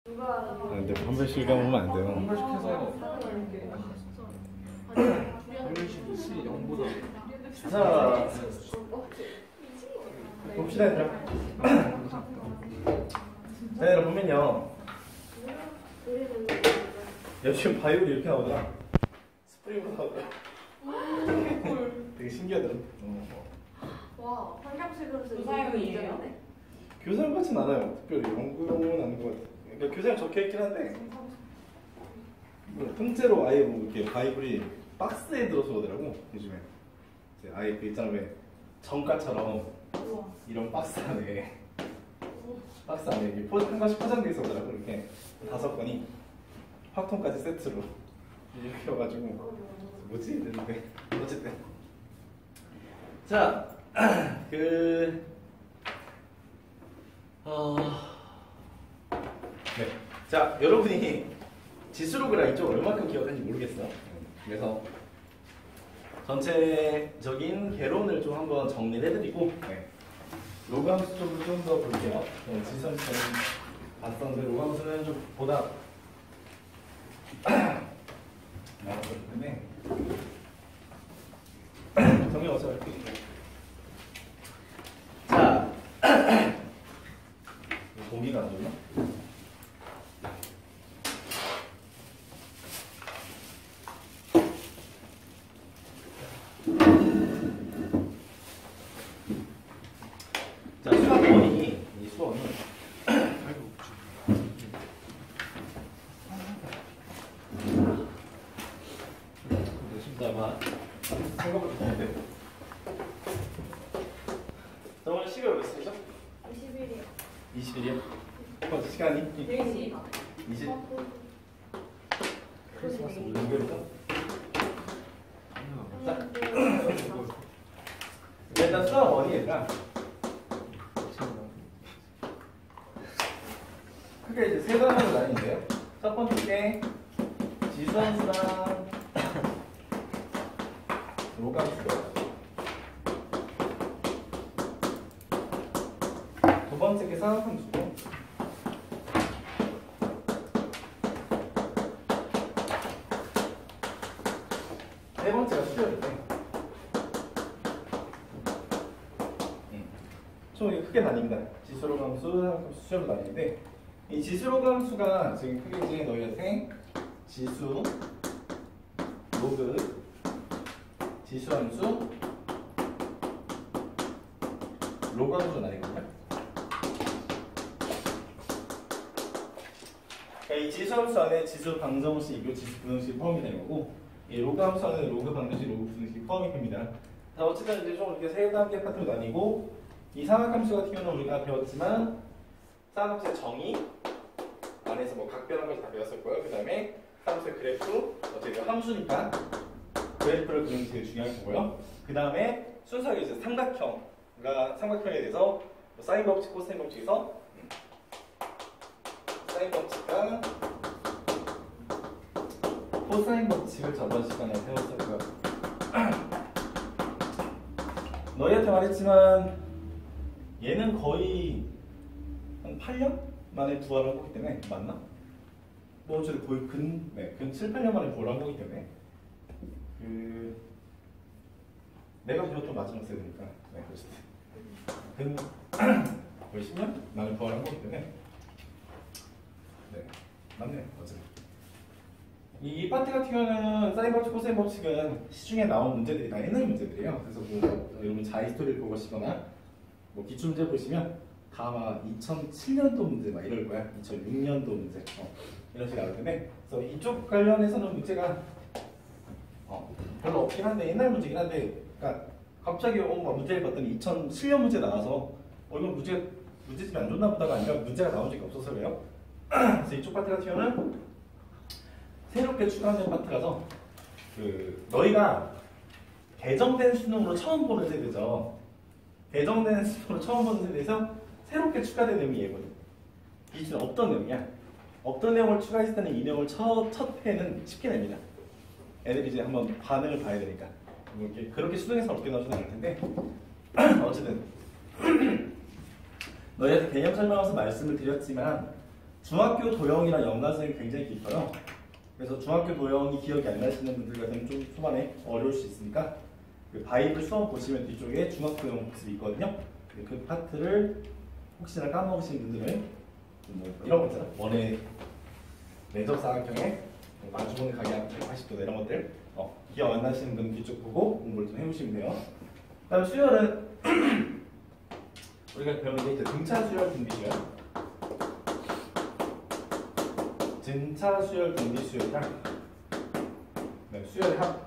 근데 한 번씩 가보면 안 돼요. 한 번씩 해서 C 0보다 자, 봅시다 얘들아. 자 얘들아 보면요, 지금 바이올이 이렇게 나오더라. 스프링으로 나오더라. 되게 신기하더라. 와, 환경식으로 교사형이에요? 교사형 같진 않아요. 특별히 연구용은 아닌 것 같아요. 그러니까 교사형 적혀있긴 한데 통째로 아예 뭐 이렇게 바이블이 박스에 들어서 오더라고 요즘에. 이제 아예 그 있잖아, 왜 정가처럼 이런 박스 안에 이게 한 가지 포장돼 있었더라고. 이렇게 5건이 화통까지 세트로 이렇게 와가지고 뭐지? 이랬는데 어쨌든 자 네. 자, 여러분이 지수로그라 이쪽 얼마큼 기억하는지 모르겠어요. 그래서 전체적인 개론을 좀 한번 정리를 해드리고, 네. 로그함수 쪽으로 좀 더 볼게요. 지수는 봤었는데 로그함수는 좀 보다 나왔기 때문에 정리 어서 할게요. 자, 공기가 안 좋나? 자, 수학원이, 이 수원이 봐. 생각보다 안 돼. 자, 오늘 12월 몇 시죠? 20일이요. 20일이요? 벌써 시간이? 4시. 20? 크리스마스 몇 개월이죠? 자, 일단 수학 원이니까 크게 이제 세 단어로 나뉘는데요. 첫 번째 게 지수함수랑 로그함수가, 두 번째 게 사각함수고, 세 번째가 수열인데, 총 이게 크게 나뉩니다. 지수로그함수, 사각함수, 수열로 나뉘는데, 이 지수로그함수가 지금 크게 이제 너희한테 지수, 로그, 지수함수, 로그함수로 나뉘거든요. 그러니까 이 지수함수 안에 지수 방정식, 이거 지수 부등식이 포함이 되는 거고, 이 로그함수 안에 로그 방정식, 로그 부등식이 포함이 됩니다. 자, 어쨌든 이제 좀 이렇게 세 단계 파트로 나뉘고, 이 사각함수 같은 경우는 우리가 배웠지만 사각함수의 정의 안에서 뭐 각별한 것이 다 배웠을 거예요. 그 다음에 사각함수의 그래프, 어쨌든 함수니까 그래프를 그리는 게 제일 중요한 거고요. 그 다음에 순서가 이제 삼각형에 대해서 뭐 사인 법칙, 코사인 법칙에서 사인 법칙과 코사인 법칙을 저번 시간에 배웠었고요. 너희한테 말했지만 얘는 거의 한 8년 만에 부활한 거기 때문에, 맞나? 뭐 어쨌든 거의 근 7, 8년 만에 부활한 거기 때문에 내가 배웠던 마지막 세대니까, 네, 어쨌든 거의 10년 만에 부활한 거기 때문에, 네, 맞네요. 어쨌든 이 파트 같은 경우는 사인 법칙, 코사인 법칙은 시중에 나온 문제들이 다 옛날 문제들이에요. 그래서 뭐 여러분 자히스토리를 보시거나 뭐 기출문제 보시면 다 아마 2007년도 문제 막 이럴 거야. 2006년도 문제 이런 식으로 나올 텐데, 그래서 이쪽 관련해서는 문제가 별로 없긴 한데, 옛날 문제긴 한데, 그러니까 갑자기 문제를 봤더니 2007년 문제 나와서 이건 문제집이 안 좋나 보다가 아니라 문제가 나온 적이 없어서 그래요. 그래서 이쪽 파트 같은 경우는 새롭게 추가된 파트라서 너희가 개정된 수능으로 처음 보는 세대죠. 개정된 수능으로 처음 보는 세대에서 새롭게 추가된 내용이 얘거든. 이 주는 어떤 내용이야? 어떤 내용을 추가했을 때는 이 내용을 첫 회는 쉽게 냅니다. 애들이 이제 한번 반응을 봐야 되니까. 뭐 이렇게 그렇게 수능에서 어렵게 나오진 않을 텐데 어쨌든 너희한테 개념 설명하면서 말씀을 드렸지만 중학교 도형이랑 연관성이 굉장히 깊어요. 그래서 중학교 도형이 기억이 안 나시는 분들 같으면 좀 초반에 어려울 수 있으니까 그 바이블 수업 보시면 뒤쪽에 중학교 도형 복습이 있거든요. 그 파트를 혹시나 까먹으신 분들은 뭐 이런 거 있잖아. 원의 내적 사각형에 마주보는 각이 180도 이런 것들 기억 안 나시는 분 뒤쪽 보고 공부를 좀 해보시면 돼요. 그다음 수열은 우리가 배우는 게 이제 등차 수열, 등비 수열. 등차 수열, 등비 수열이랑 수열의 합.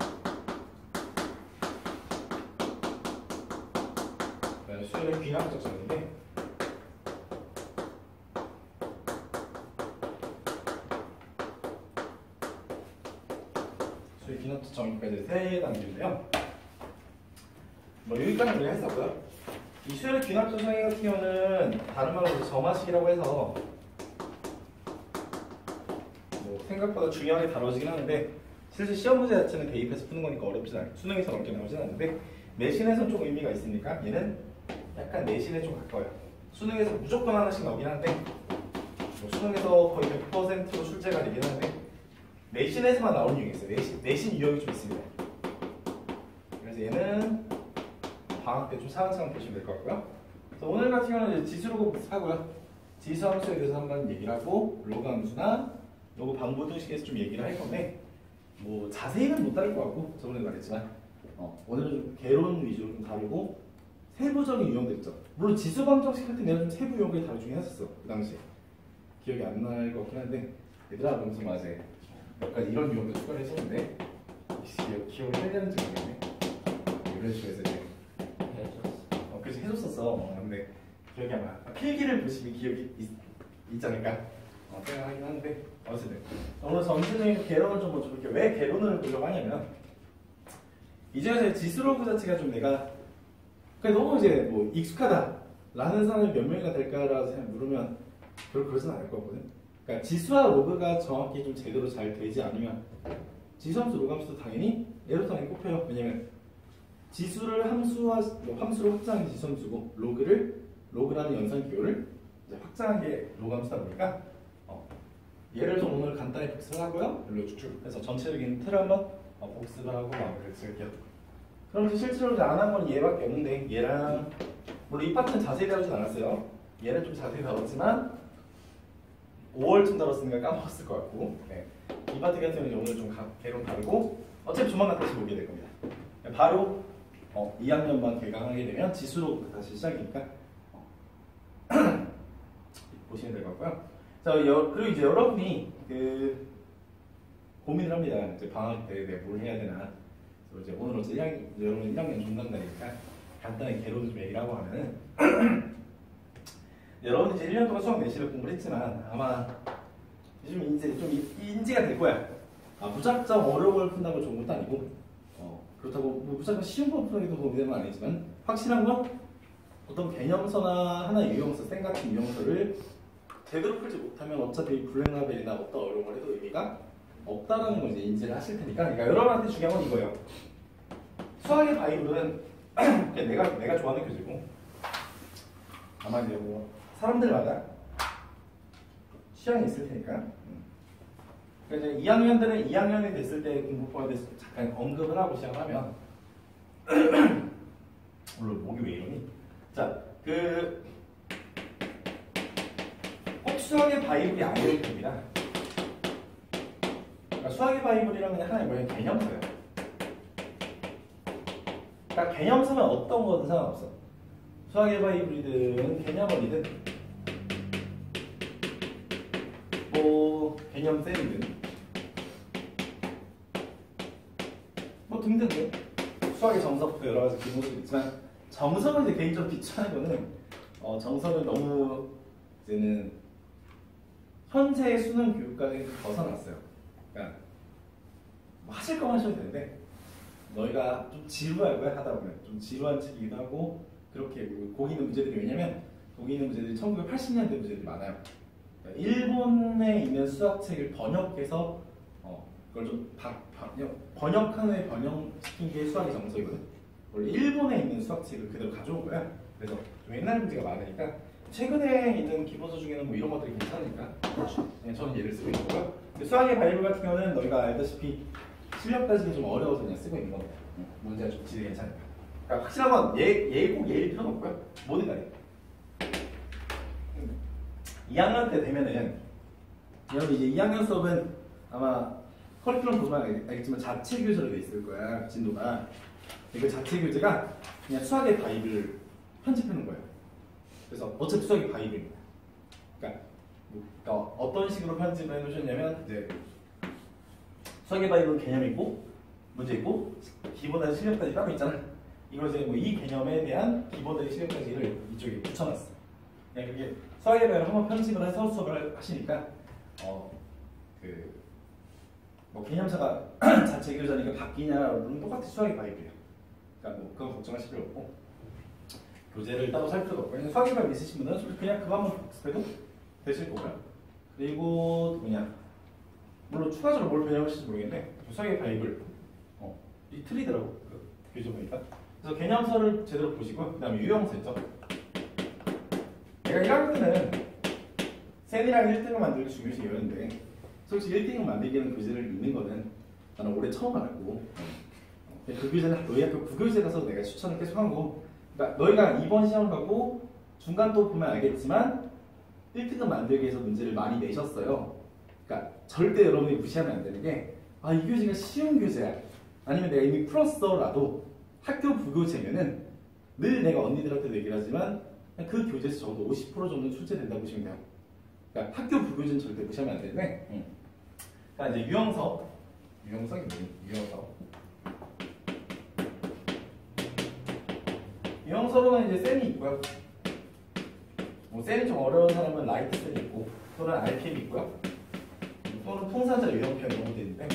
수열의 귀납적 정인데 수열 귀납적 정의까지 세 단계인데요. 뭐 여기까지 우리가 했었고요. 이 수열의 귀납적 정의 같은 경우는 다른 말로 점화식이라고 해서 뭐 생각보다 중요하게 다뤄지긴 하는데 실제 시험 문제 자체는 대입해서 푸는 거니까 어렵진 않아요. 수능에서 어렵게 나오진 않는데 내신에서는 좀 의미가 있으니까 얘는 약간 내신에 좀 가까워요. 수능에서 무조건 하나씩 나오긴 한데 뭐 수능에서 거의 100%로 출제가 되긴 하는데 내신에서만 나오는 유형이 있어요. 내신 유형이 좀 있습니다. 그래서 얘는 방학 때 좀 차근차근 보시면 될 것 같고요. 그래서 오늘 같은 경우는 이제 지수로그 하고요. 지수 함수에 대해서 한번 얘기를 하고 로그 함수나 로그 방부등식에서 좀 얘기를 할 건데 뭐 자세히는 못 다룰 것 같고 저번에 말했지만 오늘은 좀 개론 위주로 좀 다루고 세부적인 유형들 있죠. 물론 지수 방정식 할 때 내가 좀 세부 유형을 다루긴 했었어. 그 당시에 기억이 안 날 것 같긴 한데 얘들아 그러면서 맞아 몇 가지 이런 유형도 추가를 했었는데 기억을 하려는지 모르겠네. 이런 식으로 해서 이제 그래서 해줬었어. 근데 기억이 안 나. 필기를 보시면 기억이 있지 않을까 생각하긴 하는데 어쨌든 오늘 점수는 개론을 좀 먼저 볼게요. 왜 개론을 보려고 하냐면 이 중에서 지수로그 자체가 좀 내가 너무 이제 뭐 익숙하다라는 사람이 몇 명이나 될까라고 물으면 별로 그러진 않을 거거든. 그러니까 지수와 로그가 정확히 좀 제대로 잘 되지 않으면 지수함수, 로그함수도 당연히 얘로 당연히 꼽혀요. 왜냐면 지수를 함수로 확장한 게 지수함수고 로그라는 연산 기호를 확장한 게 로그함수다 보니까 얘를 좀 오늘 간단히 복습을 하고요. 별로 쭉쭉 해서 전체적인 틀을 한번 복습을 하고 마무리를 지을게요. 그럼 이제 실제로 안 한 건 얘밖에 없는데 얘랑 물론 이 파트는 자세히 다루진 않았어요. 얘는 좀 자세히 다뤘지만 5월쯤 다뤘으니까 까먹었을 것 같고 이 파트 같은 경우는 오늘 좀 개론 다르고 어차피 조만간 다시 보게 될 겁니다. 바로 2학년만 개강하게 되면 지수로 다시 시작이니까 보시면 될 것 같고요. 자, 그리고 이제 여러분이 고민을 합니다. 이제 방학 때 내가 뭘 해야 되나. 그래서 이제 오늘 어째 여러분 1학년 중간날이니까 간단하게 개론을 좀 얘기를 하고 하면은 여러분 이제 1년 동안 수학 내신을 공부를 했지만 아마 요즘 이제 좀 인지가 될 거야. 무작정 어려운 걸 푼다고 좋은 것도 아니고 그렇다고 뭐 무작정 쉬운 걸 푸는 게 도움이 되는 건 아니지만 확실한 건 어떤 개념서나 하나의 유형서, 쌤 같은 유형서를 제대로 풀지 못하면 어차피 블랙라벨이나 어떤 어려운 걸 해도 의미가 없다라는 걸 이제 인지를 하실 테니까. 그러니까 여러분한테 중요한 건 이거예요. 수학의 바이블은 그냥 내가 좋아하는 교재고 아마 이제 뭐 사람들마다 취향이 있을 테니까. 그래서 이제 2학년들은 2학년이 됐을 때 공부법에 대해서 잠깐 언급을 하고 시작을 하면 물론 목이 왜 이러니? 자, 꼭 수학의 바이블이 아닐 겁니다. 그러니까 수학의 바이블이란 그냥 하나의 뭐냐 개념서예요. 그러니까 개념서는 어떤 거든 상관없어. 수학의 바이블이든 개념원이든 뭐 개념쌤이든 뭐 등등등 수학의 정석도 여러 가지 기본도 있지만 정석을 이제 개인적으로 비추하는 거는 정석은 너무 이제는 현재의 수능 교육과에 벗어났어요. 그러니까 뭐 하실 거면 하셔도 되는데 너희가 좀 지루할 거야 하다 보면 좀 지루한 책이기도 하고 그렇게 거기 있는 문제들이 왜냐면 거기 있는 문제들이 1980년대 문제들이 많아요. 그러니까 일본에 있는 수학책을 번역해서 그걸 좀 번역한 후에 번역시킨 게 수학의 정석이거든. 원래 일본에 있는 수학책을 그대로 가져온 거야. 그래서 좀 옛날 문제가 많으니까 최근에 있는 기본서 중에는 뭐 이런 것들이 괜찮으니까 네, 저는 얘를 쓰고 있는 거고요. 수학의 바이블 같은 경우는 너희가 알다시피 실력 따지기 좀 어려워서 그냥 쓰고 있는 겁니다. 문제가 좀 질이 괜찮으니까. 그러니까 확실한 건 꼭 얘일 필요는 없고요. 뭐든 간에 2학년 때 되면은 여러분 이제 2학년 수업은 아마 커리큘럼 보면 알겠지만 자체 교재로 돼 있을 거야. 진도가. 그 자체 교재가 그냥 수학의 바이블을 편집하는 거예요. 그래서 어차피 수학의 바이블입니다. 그러니까 어떤 식으로 편집을 해놓으셨냐면 이제 수학의 바이블은 개념 있고 문제 있고 기본의 실력까지 따로 있잖아. 이걸 이제 뭐 이 개념에 대한 기본의 실력까지를 이쪽에 붙여놨어. 그냥 그게 수학의 바이블을 한번 편집을 해서 수업을 하시니까 뭐 개념사가 자체 교재니까 바뀌냐는 똑같이 수학의 바이블이야. 그러니까 뭐 그건 걱정하실 필요 없고 교재를 따로 살 필요도 없고 그냥 수학의 바이블 있으신 분은 그냥 그거 한번 복습해도 되실 거고요. 그리고 또 뭐냐 물론 추가적으로 뭘 배워보실지 모르겠는데 수학의 바이블 이 틀리더라고 그 교재 보니까. 그래서 개념서를 제대로 보시고 그 다음에 유형서 있죠. 내가 1학년 때는 센이랑 1등을 만들기 중요시 여겼는데 솔직히 1등을 만들기에는 교재를 읽는 거는 나는 올해 처음 알았고 그 교재는 너희 학교 구교재 가서 내가 추천을 계속 한 거고 그러니까 너희가 이번 시험 가고 중간 또 보면 알겠지만 1등급 만들기 위해서 문제를 많이 내셨어요. 그러니까 절대 여러분이 무시하면 안 되는 게 이 교재가 쉬운 교재야 아니면 내가 이미 풀었어라도 학교 부교재면은 늘 내가 언니들한테도 얘기를 하지만 그 교재에서 적어도 50% 정도는 출제된다고 보시면 돼요. 그러니까 학교 부교재는 절대 무시하면 안 되는데 그러니까 이제 유형서가 뭐니? 유형서로는 이제 셈이 있고요. 뭐 셈이 좀 어려운 사람은 라이트 셈이 있고 또는 RPM이 있고요. 또는 통사자 유형표 이런 것도 있는데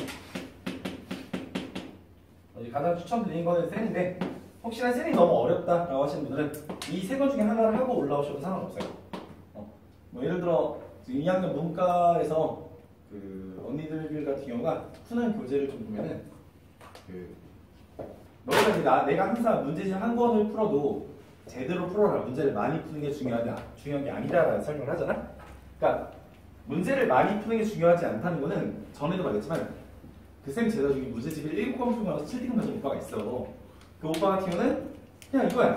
가장 추천드리는 거는 셈인데 혹시나 셈이 너무 어렵다라고 하시는 분들은 이 세 거 중에 하나를 하고 올라오셔도 상관없어요. 뭐 예를 들어 2학년 문과에서 그 언니들 같은 경우가 푸는 교재를 좀 보면은 너희가 이제 내가 항상 문제집 한 권을 풀어도 제대로 풀어라. 문제를 많이 푸는 게 중요한 게 아니다라는 설명을 하잖아. 그러니까 문제를 많이 푸는 게 중요하지 않다는 거는 전에도 말했지만 그 쌤 제자 중에 문제집을 7권 풀고 나서 7등급 맞은 오빠가 있어. 그 오빠 같은 경우는 그냥 이거야.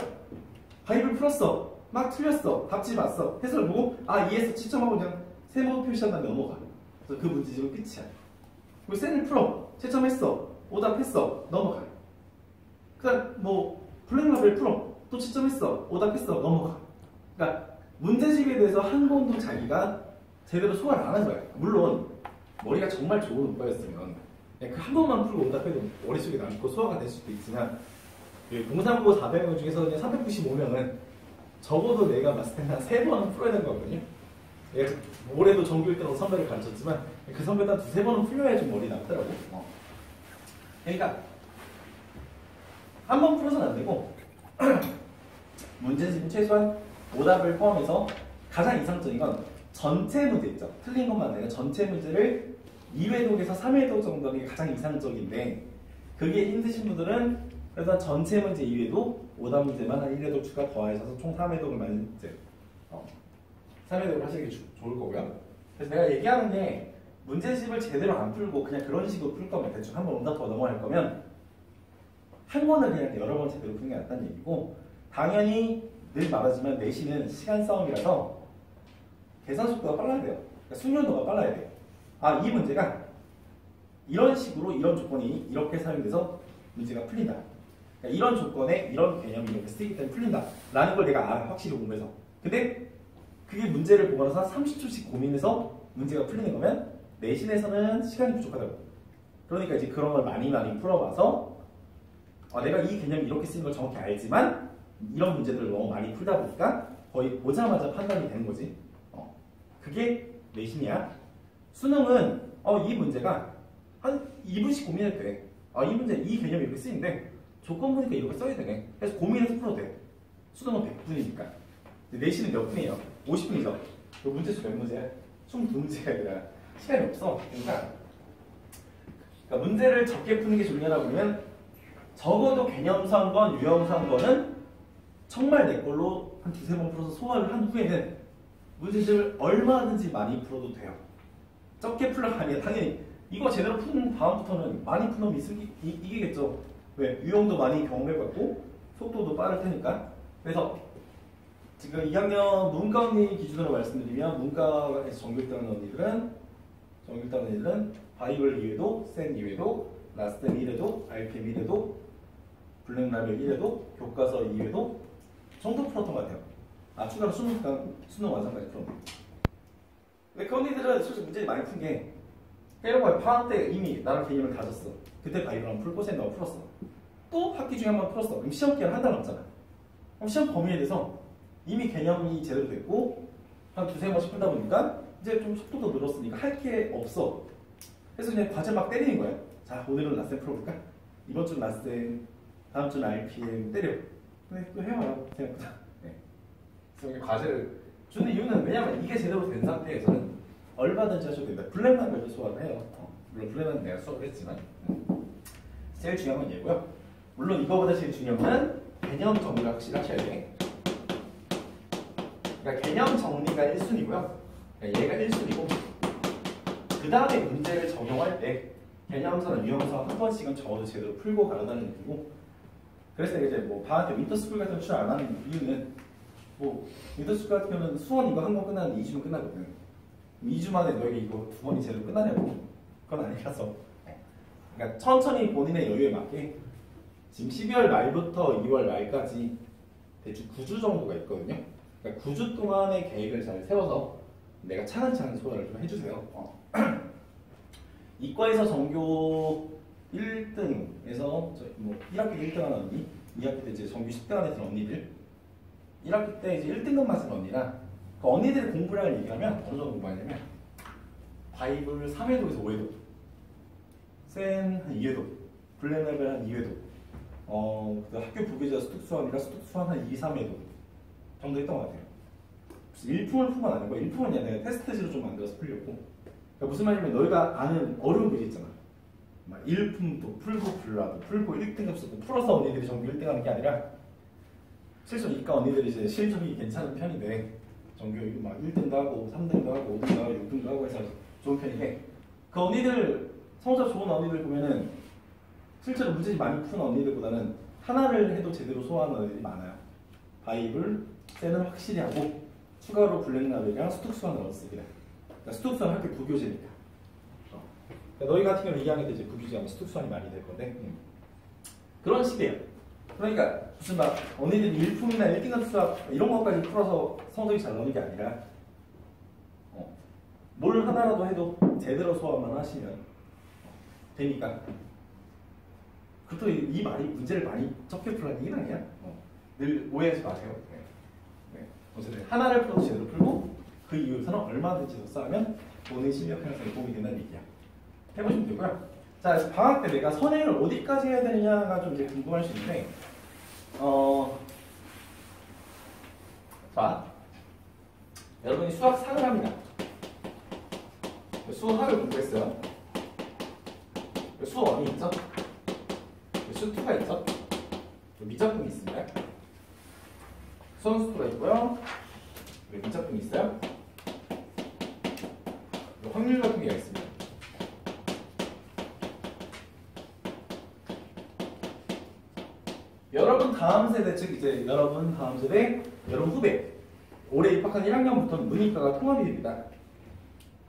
바이블 풀었어. 막 틀렸어. 답지 봤어. 해설을 보고 이해해서 채점하고 그냥 세모 표시한 다음에 넘어가. 그래서 그 문제집은 끝이야. 그리고 쌤을 풀어. 채점했어. 오답했어. 넘어가. 그다음 뭐 블랙라벨 풀어. 또 채점했어. 오답했어. 넘어가. 그러니까 문제집에 대해서 한 번도 자기가 제대로 소화를 안 한 거야. 물론 머리가 정말 좋은 오빠였으면 그 한 번만 풀고 오답해도 머릿속에 남고 소화가 될 수도 있지만 공산고 400명 중에서 그냥 395명은 적어도 내가 봤을 때는 한 3번은 풀어야 되는 거거든요. 올해도 전교 1등으로 선배를 가르쳤지만 그 선배도 한 2~3번은 풀려야 좀 머리 남더라고. 그러니까 한 번 풀어서는 안 되고 문제집은 최소한 오답을 포함해서 가장 이상적인 건 전체 문제 있죠. 틀린 것만 아니라 전체 문제를 2회독에서 3회독 정도는 게 가장 이상적인데 그게 힘드신 분들은 그래서 전체 문제 2회독, 오답 문제만 한 1회독 추가 더하셔서 총 3회독을 만든 이제 3회독을 하시는 게 좋을 거고요. 그래서 내가 얘기하는 게 문제집을 제대로 안 풀고 그냥 그런 식으로 풀 거면 대충 한 번 오답 더 넘어갈 거면 한 번을 그냥 여러 번 제대로 푸는 게 낫다는 얘기고 당연히 늘 말하지만 내신은 시간 싸움이라서 계산 속도가 빨라야 돼요. 그러니까 숙련도가 빨라야 돼요. 이 문제가 이런 식으로 이런 조건이 이렇게 사용돼서 문제가 풀린다. 그러니까 이런 조건에 이런 개념이 이렇게 쓰이기 때문에 풀린다. 라는 걸 내가 알아. 확실히 공부해서. 근데 그게 문제를 보고 나서 30초씩 고민해서 문제가 풀리는 거면 내신에서는 시간이 부족하다고. 그러니까 이제 그런 걸 많이 풀어봐서 내가 이 개념이 이렇게 쓰는 걸 정확히 알지만 이런 문제들을 너무 많이 풀다 보니까 거의 보자마자 판단이 되는 거지. 그게 내신이야. 수능은 이 문제가 한 2분씩 고민해도 돼. 이 문제 이 개념이 이렇게 쓰이는데 조건 보니까 이렇게 써야 되네. 그래서 고민해서 풀어도 돼. 수능은 100분이니까. 내신은 몇 분이에요? 50분이죠. 문제수 몇 문제야? 22문제가 아니라 시간이 없어. 그러니까 문제를 적게 푸는 게 좋냐라고 보면 적어도 개념서 한 번, 유형서 한 번은 정말 내 걸로 한 두세 번 풀어서 소화를 한 후에는 문제집을 얼마든지 많이 풀어도 돼요. 적게 풀려가 아니라 당연히 이거 제대로 푼 다음부터는 많이 푼 놈이 이기겠죠. 왜? 유형도 많이 경험해봤고 속도도 빠를 테니까. 그래서 지금 2학년 문과 언니 기준으로 말씀드리면 문과에서 전교 1등하는 언니들은 바이블 2회도, 센 2회도, 라스텐 1회도, RPM 1회도, 블랙라벨 1회도, 교과서 2회도 정도 풀었던 것 같아요. 추가로 수능 완성까지 풀었네요. 근데 그 언니들은 솔직히 문제를 많이 푼 게 이런 거예요. 방학 때 이미 나랑 개념을 가졌어. 그때 바이블 한번 풀고 센 한번 풀었어. 또 학기 중에 한번 풀었어. 그럼 시험 기간 한 달 남잖아. 그럼 시험 범위에 대해서 이미 개념이 제대로 됐고 한 두세 번씩 풀다 보니까 이제 좀 속도도 늘었으니까 할 게 없어. 그래서 그냥 과제 막 때리는 거야. 자, 오늘은 라센 풀어볼까? 이번 주는 라센, 다음 주는 RPM 때려. 근데 또 해와요. 생각보다. 네. 그래서 과제를 주는 이유는 왜냐면 이게 제대로 된 상태에서는 얼마든지 하셔도 됩니다. 블랙라벨도 수업을 해요. 물론 블랙라벨은 내가 수업을 했지만 제일 중요한 건 얘고요. 물론 이거보다 제일 중요한 건 개념 정리를 확실히 하셔야 돼. 그러니까 개념 정리가 1순위고요. 그러니까 얘가 1순위고 그 다음에 문제를 적용할 때 개념서나 유형서 한 번씩은 적어도 제대로 풀고 가라는 얘기고. 그래서 이제 뭐 방학 때 윈터스쿨 같은 거 출연 안 하는 이유는 뭐 윈터스쿨 같은 경우는 수원 이거 한 번 끝나는데 2주면 끝나거든. 2주 만에 너에게 이거 두 번이 제대로 끝나냐고. 그건 아니라서. 그러니까 천천히 본인의 여유에 맞게 지금 12월 말부터 2월 말까지 대충 9주 정도가 있거든요. 그러니까 9주 동안의 계획을 잘 세워서 내가 차근차근 소화를 좀 해주세요. 이과에서 전교 1등에서 뭐 1학기 1등하는 언니, 2학기 때 이제 전교 10등하는 애들 언니들, 1학기 때 이제 1등급 맞은 언니랑 그 언니들의 공부량을 얘기하면 어느 정도 공부하냐면 바이블 3회도에서 5회도, 센 한 2회도, 블랙레벨 한 2회도, 그 학교 부교재가 수특수학이라 수특수학 한 2, 3회도 정도 했던 것 같아요. 일품을 푼 건 아니고 일품은 내가 테스트지로 좀 만들어서 풀렸고. 그러니까 무슨 말이냐면 너희가 아는 어려운 글이 있잖아. 막 일품도 풀고 불라도 풀고 1등급도 풀어서 언니들이 전교 1등하는 게 아니라 실제로 이과 언니들이 이제 실력이 괜찮은 편인데 전교 막 1등도 하고 3등도 하고 5등도 하고 6등도 하고 해서 좋은 편인데 그 언니들 성적 좋은 언니들 보면은 실제로 문제집 많이 푼 언니들보다는 하나를 해도 제대로 소화하는 언니들이 많아요. 바이블, 쌤은 확실히 하고 추가로 블랙라벨이랑 스톡수학 넣었습니다. 그러니까 스톡수학 학교 부교재니까. 그러니까 너희 같은 경우는 2학년 때 이제 부교재하면 스톡수학이 많이 될 건데 그런 식이에요. 그러니까 무슨 막 언니들이 일품이나 1등급 수학 이런 것까지 풀어서 성적이 잘 나오는 게 아니라 뭘 하나라도 해도 제대로 소화만 하시면 되니까. 그것도 이 말이 문제를 많이 적게 풀라는 얘기는 아니야. 늘 오해하지 마세요. 어쨌든 하나를 풀어도 제대로 풀고 그 이후에서는 얼마든지 더 쌓으면 본인 실력 향상에 도움이 된다는 얘기야. 해보시면 되고요. 자, 방학 때 내가 선행을 어디까지 해야 되느냐가 좀 이제 궁금할 수 있는데 자, 여러분이 수학 4를 합니다. 수학을 공부했어요. 수학 1이 있죠? 수 2가 있죠? 미적분이 있습니다. 수원수가 있고요. 미적분이 있어요. 확률 같은 게 있습니다. 여러분 다음 세대, 즉 이제 여러분 다음 세대, 여러분 후배, 올해 입학한 1학년부터는 문이과가 통합이 됩니다.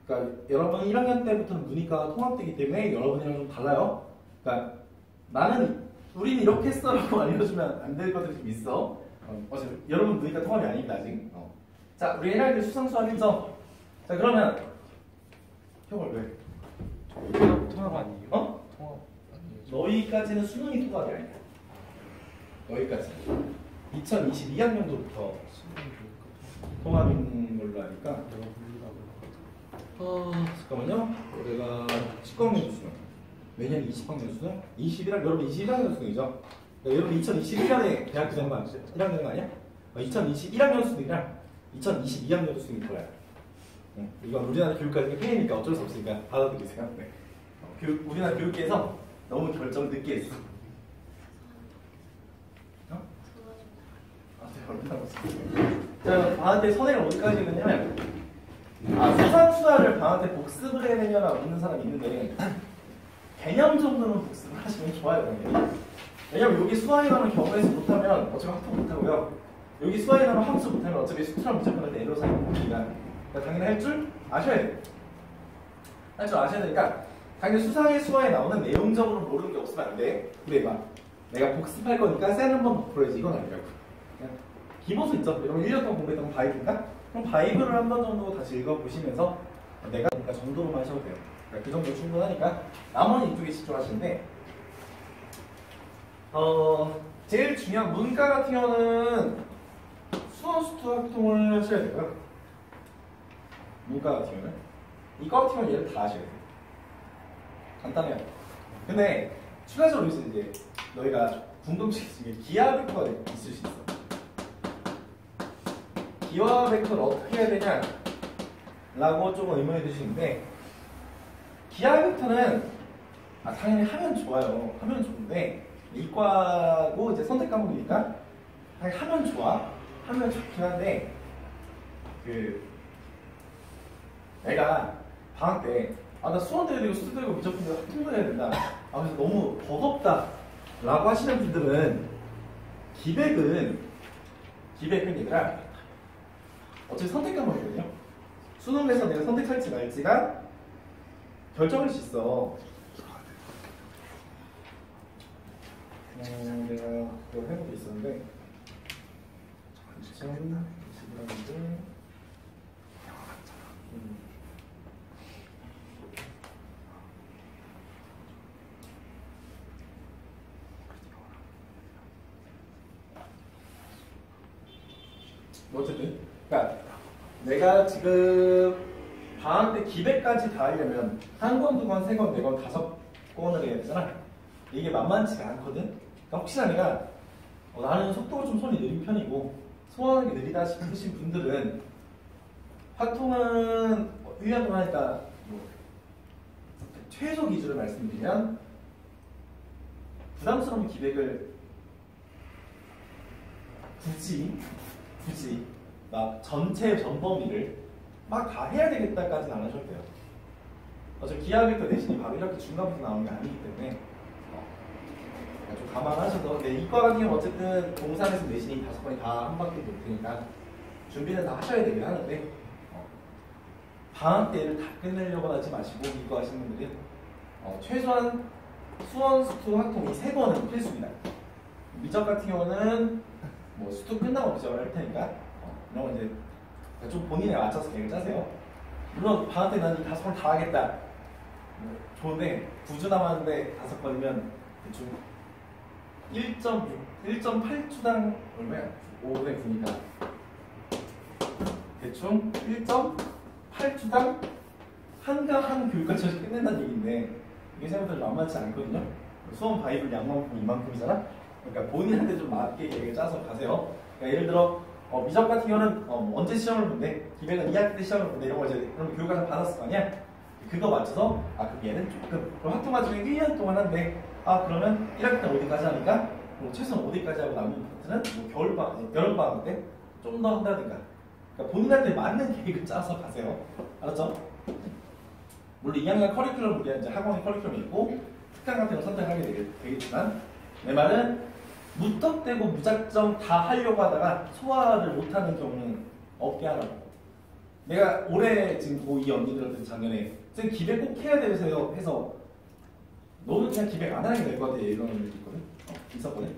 그러니까 여러분 1학년 때부터는 문이과가 통합되기 때문에 여러분이랑 좀 달라요. 그러니까 우리는 이렇게 했어라고 알려주면 안 될 것들이 좀 있어. 어차피 여러분 문이과 통합이 아닙니다 아직. 자, 우리 1학년 수상수학 1점. 자, 그러면 형을 왜? 통합 아니에요? 통합 아니에요? 너희까지는 수능이 통합이 아니야. 너희까지 2022학년도부터 통합인 걸로 아니까. 잠깐만요. 내가 19학년 수능, 내년 20학년 수능, 21학 여러분 21학년 수능이죠. 여러분 2021년에 대학교 되는 거 아니죠? 1학년 되는 거 아니야? 2021학년 수능이랑 2022학년 수능이 달라요. 이건 우리나라 교육과정의 폐해니까 어쩔 수 없으니까 받아들이세요. 네. 우리나라 교육계에서 너무 결정을 늦게 했어. 자, 방한테 선행을 어디까지 했느냐면 수상수화를 방한테 복습을 해야 되냐라고 묻는 사람이 있는데 개념 정도는 복습을 하시면 좋아요. 당연히. 왜냐면 여기 수화에 나오는 경우에서 못하면 어차피 학습 못하고요. 여기 수화에 나오는 함수 못하면 어차피 수트랑 무조건 에러 사이 못합니다. 그러니까 당연히 할 줄 아셔야 돼요. 할 줄 아셔야 되니까 당연히 수상의 수화에 나오는 내용적으로 모르는 게 없으면 안 돼. 그래 봐. 내가 복습할 거니까 쌤 한번 풀어야지. 이건 아니라고. 그냥 기본수 있죠? 여러분 1년 동안 공부했던 바이블인가? 그럼 바이블을 한 번 정도 다시 읽어보시면서 내가 그러니까 정도로만 하셔도 돼요. 그러니까 그 정도 충분하니까 나머지 이쪽에 집중하시는데 제일 중요한 문과 같은 경우는 수어수투 활동을 하셔야 되고요. 문과 같은 경우는 이거 같은 경우는 얘를 다 하셔야 돼요. 간단해요. 근데 추가적으로 이제 너희가 궁금증이 있으면 기하 벡터가 있을 수 있어. 기하 벡터를 어떻게 해야 되냐 라고 조금 의문이 드시는데 기하 벡터는 당연히 하면 좋아요. 하면 좋은데 이과고 이제 선택 과목이니까 당연히 하면 좋아. 하면 좋긴 한데 내가 방학 때 나 수원도 해야 되고 수도 되고 미적분도 학통도 해야 된다. 그래서 너무 버겁다 라고 하시는 분들은 기백은 얘들아 어차피 선택 과목이거든요. 수능에서 내가 선택할지 말지가 결정할 수 있어. 내가 그걸 해본 게 있었는데 2021년도 어쨌든 그러니까 내가 지금 방학 때 기백까지 다 하려면 한 권, 두 권, 세 권, 네 권, 다섯 권을 해야 되잖아. 이게 만만치가 않거든. 그러니까 혹시나 내가 나는 속도가 좀 손이 느린 편이고 소화하는 게 느리다 싶으신 분들은 화통은 1년 동안 하니까 최소 기준을 말씀드리면 부담스러운 기백을 굳이 막 전체 전범위를 막 다 해야 되겠다까지는 안 하셔도 돼요. 어차피 기하벡터 대신이 바로 이렇게 중간부터 나오는 게 아니기 때문에 좀 감안하셔도. 근데 이과 같은 경우는 어쨌든 공산에서 내신이 5번이 다 한 바퀴 돌 테니까 준비는 다 하셔야 되긴 하는데 방학 때를 다 끝내려고 하지 마시고 이과 하시는 분들은 최소한 수원, 수투, 학통 이 3번은 필수입니다. 미적 같은 경우는 뭐 수투 끝나고 미적을 할 테니까 이런 거 이제 좀 본인에 맞춰서 계획을 짜세요. 물론 방학 때 나는 이 5번 다 하겠다. 좋은데 9주 남았는데 5번이면 대충 1.8주당 얼마야? 5분의 9니까 대충 1.8주당 한 교육과정을 끝낸다는 얘기인데 이게 생각보다 만만치 않거든요. 수험 바이블 양만큼 이만큼이잖아. 그러니까 본인한테 좀 맞게 계획을 짜서 가세요. 그러니까 예를 들어 미적 같은 경우는 언제 시험을 본대? 기백은 2학기 때 시험을 본대. 이런 거 이제 그럼 교육과정 받았을 거 아니야? 그거 맞춰서 그럼 얘는 조금 그럼 학교 과정에 1년 동안 한대. 그러면 1학기 때 어디까지 하니까 최소한 어디까지 하고 남은 파트는 여름방학 때 좀 더 한다든가. 그러니까 본인한테 맞는 계획을 짜서 가세요. 알았죠? 물론 2학년 커리큘럼 우리가 이제 학원의 커리큘럼이 있고 특강 같은 거 선택하게 되겠지만 내 말은 무턱대고 무작정 다 하려고 하다가 소화를 못하는 경우는 없게 하라고. 내가 올해 지금 고2 언니들한테 작년에 쌤 기백 꼭 해야 돼서 해서 너는 그냥 기백 안 하는 게 나을 것 같아 이런 애들 있거든. 있었거든.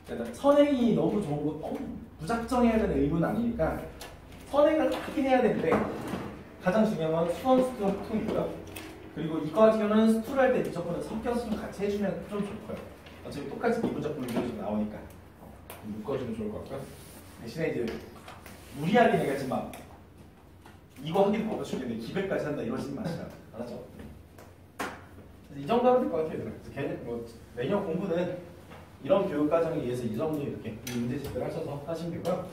그래서 선행이 너무 좋은 거 무작정 해야 되는 의무는 아니니까 선행을 하긴 해야 되는데 가장 중요한 건 수원, 수투, 학통이고요. 그리고 이거 같은 경우는 스투를 할 때 무조건 섞여서 같이 해주면 좀 좋고요. 어차피 똑같이 기본적 분류가 나오니까 묶어주면 좋을 것 같고요. 대신에 이제 무리하게 내가 지금 막 이거 한 개 더 맞추겠는데 기백까지 한다 이러지 마시라. 알았죠? 이 정도 하면 될 것 같아요. 그래서 뭐 매년 공부는 이런 교육 과정에 의해서 이 정도 이렇게 문제집을 하셔서 하시면 되고요.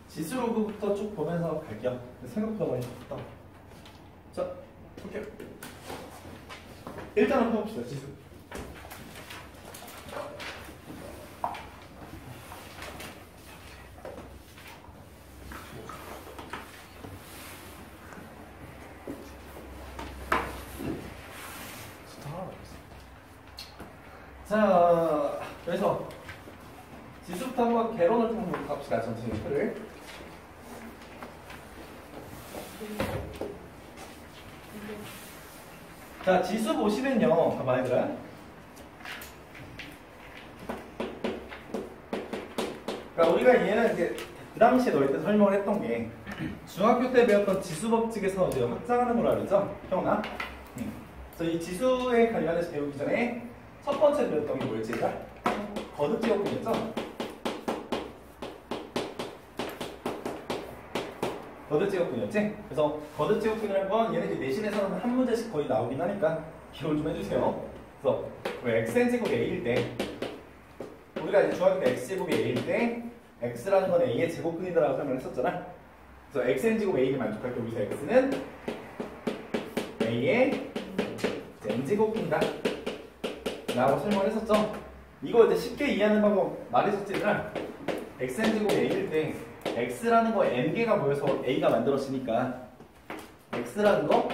지수로그부터 쭉 보면서 갈게요. 생각보다 많이 좋다. 자, 볼게요. 일단 한번 봅시다. 지수. 자, 그래서 지수부터 한번 개론을 좀 갑시다. 전체 표를. 자, 지수 보시면요. 봐봐, 얘들아. 그러니까 우리가 얘는 이제 그 당시에 너희들 설명을 했던 게 중학교 때 배웠던 지수 법칙에서 이제 확장하는 거라 그러죠? 기억나? 그래서 이 지수에 관련해서 배우기 전에 첫 번째 배웠던 게 뭐였지? 얘들아? 거듭제곱근이었죠? 거듭제곱근이었지? 그래서 거듭제곱근이라는 건 얘네 이제 내신에서는 한 문제씩 거의 나오긴 하니까 기억을 좀 해주세요. 그래서 왜 xn제곱이 a일 때 우리가 이제 중학교 때 x제곱이 a일 때 x라는 건 a의 제곱근이다라고 설명을 했었잖아. 그래서 xn제곱 a를 만족할 때 여기서 x는 a의 n제곱근이다 라고 설명을 했었죠. 이거 이제 쉽게 이해하는 방법 말했었지만 xn제곱 a일 때 x라는 거 n개가 모여서 a가 만들어지니까 x라는 거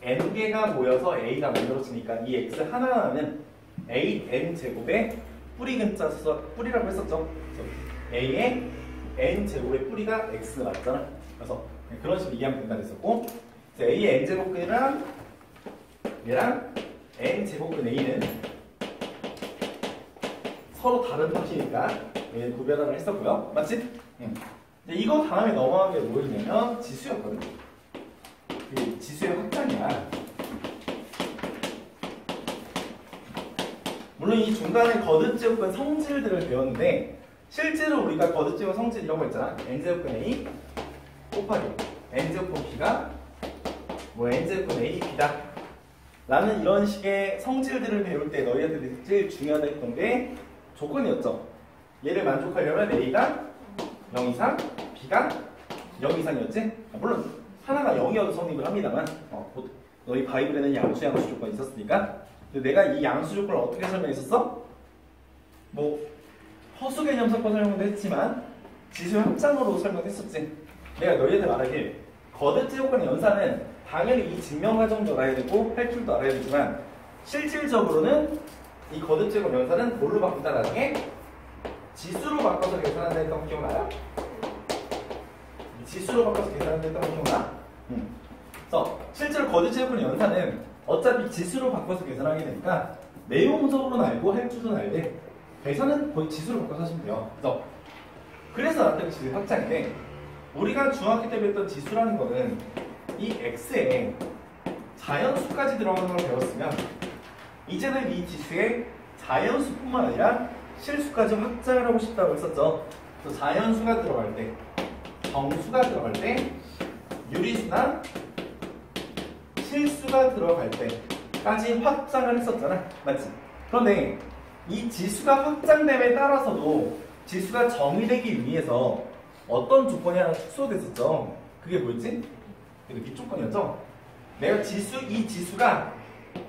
n개가 모여서 a가 만들어지니까 이 x 하나하나는 a n 제곱의 뿌리 근자 써서 뿌리라고 했었죠. 그래서 a의 n 제곱의 뿌리가 x 맞잖아. 그래서 그런 식으로 이해하면 된다 그랬었고, a의 n 제곱근이랑 얘랑 n 제곱근 a는 서로 다른 것이니까 구별을 했었고요. 맞지? 이거 다음에 넘어간 게 뭐였냐면 지수였거든. 이 지수의 확장이야. 물론 이 중간에 거듭제곱근 성질들을 배웠는데 실제로 우리가 거듭제곱 성질 이런 거 있잖아. n제곱근 a 곱하기 n제곱근 b가 뭐 n제곱근 a b다 라는 이런 식의 성질들을 배울 때 너희한테 제일 중요하다 했던 게 조건이었죠. 얘를 만족하려면 a가 0 이상, b가 0 이상이었지? 물론 하나가 0이어도 성립을 합니다만 너희 바이블에는 양수 조건이 있었으니까. 근데 내가 이 양수 조건을 어떻게 설명했었어? 뭐 허수 개념 섞어 설명도 했지만 지수의 확장으로 설명했었지. 내가 너희한테 말하길 거듭제곱근의 연산은 당연히 이 증명 과정도 알아야 되고 할 줄도 알아야 되지만 실질적으로는 이 거듭제곱 연산은 뭘로 바꾼다 나중에? 지수로 바꿔서 계산한다 했던 거 기억나요? 지수로 바꿔서 계산한다 했던 거 기억나? 그래서 실제로 거듭제곱근 연산은 어차피 지수로 바꿔서 계산하게 되니까 내용적으로는 알고 할 줄은 알되 계산은 거의 지수로 바꿔서 하시면 돼요. 그래서 나한테 지수의 확장인데 우리가 중학교 때 배웠던 지수라는 거는 이 x에 자연수까지 들어가는 걸 배웠으면 이제는 이 지수에 자연수뿐만 아니라 실수까지 확장을 하고 싶다고 했었죠. 그래서 자연수가 들어갈 때, 정수가 들어갈 때, 유리수나 실수가 들어갈 때까지 확장을 했었잖아. 맞지? 그런데 이 지수가 확장됨에 따라서도 지수가 정의되기 위해서 어떤 조건이 하나 축소됐었죠. 그게 뭐였지? 밑조건이었죠. 내가 이 지수가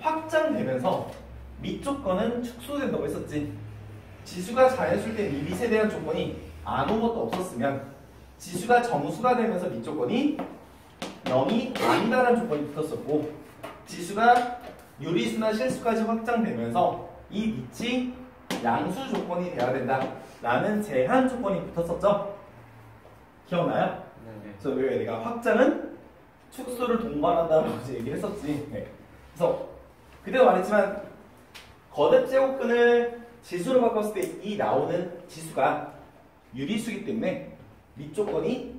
확장되면서 밑조건은 축소된다고 했었지. 지수가 자연수일 때 이 밑에 대한 조건이 아무것도 없었으면 지수가 정수가 되면서 밑조건이 0이 아니다라는 조건이 붙었었고, 지수가 유리수나 실수까지 확장되면서 이 밑이 양수 조건이 돼야 된다라는 제한 조건이 붙었었죠. 기억나요? 네. 그래서 왜 내가 확장은 축소를 동반한다라고 이제 얘기를 했었지. 네. 그래서 그때도 말했지만 거듭제곱근을 지수로 바꿨을 때 이 나오는 지수가 유리수이기 때문에 밑조건이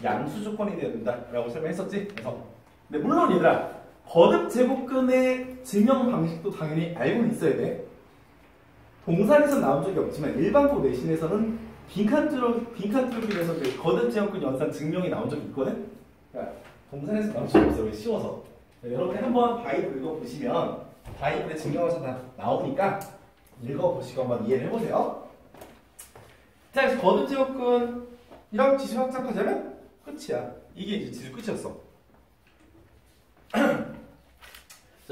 양수 조건이 되어야 된다라고 설명했었지. 그래서 근데 물론 얘들아 거듭제곱근의 증명 방식도 당연히 알고는 있어야 돼. 동산에서 나온 적이 없지만 일반고 내신에서는 빈칸줄기에서 거듭제곱근 연산 증명이 나온 적이 있거든. 그러니까 동산에서 나온 적이 없어요. 쉬워서. 여러분이 한번 바이블 읽어보시면 바이블에 증명해서 다 나오니까 읽어보시고 한번 이해를 해보세요. 자, 그래서 거듭제곱근이랑 지수 확장까지 하면 끝이야. 이게 이제 지수 끝이었어.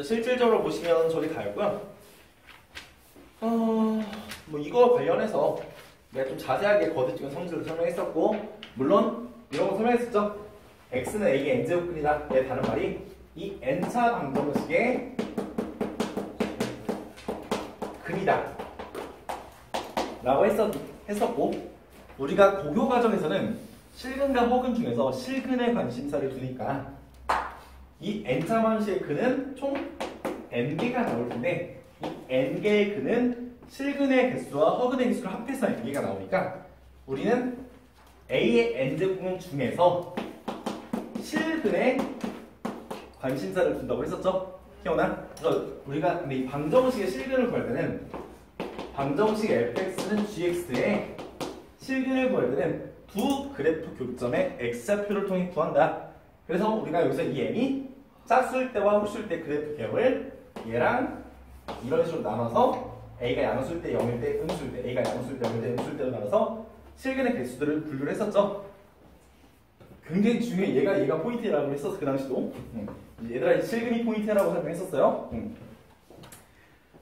실질적으로 보시면 저기 다 있고요. 뭐 이거 관련해서 내가 좀 자세하게 거듭제곱근 성질을 설명했었고, 물론 이런 거 설명했었죠. x는 a의 n제곱근이다. 내 다른 말이 이 n차 방정식의 근이다 라고 했었고 우리가 고교 과정에서는 실근과 허근 중에서 실근에 관심사를 두니까 이 n자만시의 근은 총 n개가 나올 텐데 이 n개의 근은 실근의 개수와 허근의 개수를 합해서 n개가 나오니까 우리는 A의 n제곱근 중에서 실근에 관심사를 둔다고 했었죠? 기억나? 그래서 우리가 근데 이 방정식의 실근을 구할 때는 방정식 fx는 gx의 실근을 구할 때는 두 그래프 교점의 x좌표를 통해 구한다. 그래서 우리가 여기서 이 n이 짝수일 때와 홀수일 때 그래프 개형을 얘랑 이런 식으로 나눠서 a가 양수일 때 0일 때 음수일 때 a가 양수일 때 0일 때 음수일 때로 나눠서 실근의 개수들을 분류를 했었죠. 굉장히 중요해. 얘가 포인트라고 했었어. 그 당시도. 얘들아 실근이 포인트라고 설명했었어요.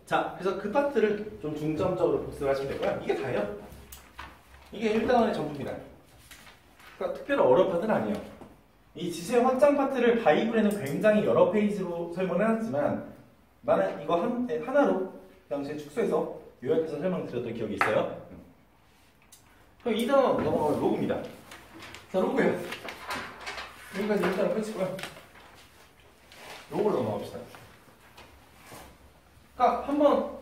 자, 그래서 그 파트를 좀 중점적으로 복습을 하시면 되고요. 이게 다예요. 이게 1단원의 전부입니다. 그러니까 특별히 어려운 파트는 아니에요. 이 지수의 확장 파트를 바이블에는 굉장히 여러 페이지로 설명을 해놨지만 나는 이거 하나로 그 당시에 축소해서 요약해서 설명드렸던 기억이 있어요. 그럼 2단원 넘어가면 로그입니다. 자, 로그예요. 여기까지 일단은 펼치고요. 로그로 넘어갑시다. 그러니까 한번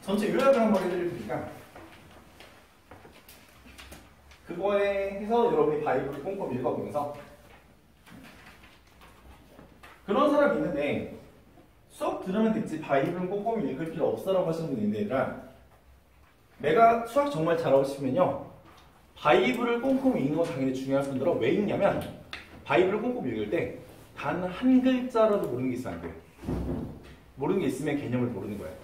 전체 요약을 한번 해드릴 테니까 그거에 해서 여러분이 바이블을 꼼꼼히 읽어보면서 그런 사람이 있는데 수업 들으면 됐지 바이블은 꼼꼼히 읽을 필요 없어라고 하시는 분이 있는데 얘들아 내가 수학 정말 잘하고 싶으면요 바이블을 꼼꼼히 읽는 건 당연히 중요할 뿐더러 왜 읽냐면 바이블을 꼼꼼히 읽을 때 단 한 글자라도 모르는 게 있으면 안 돼요. 모르는 게 있으면 개념을 모르는 거예요.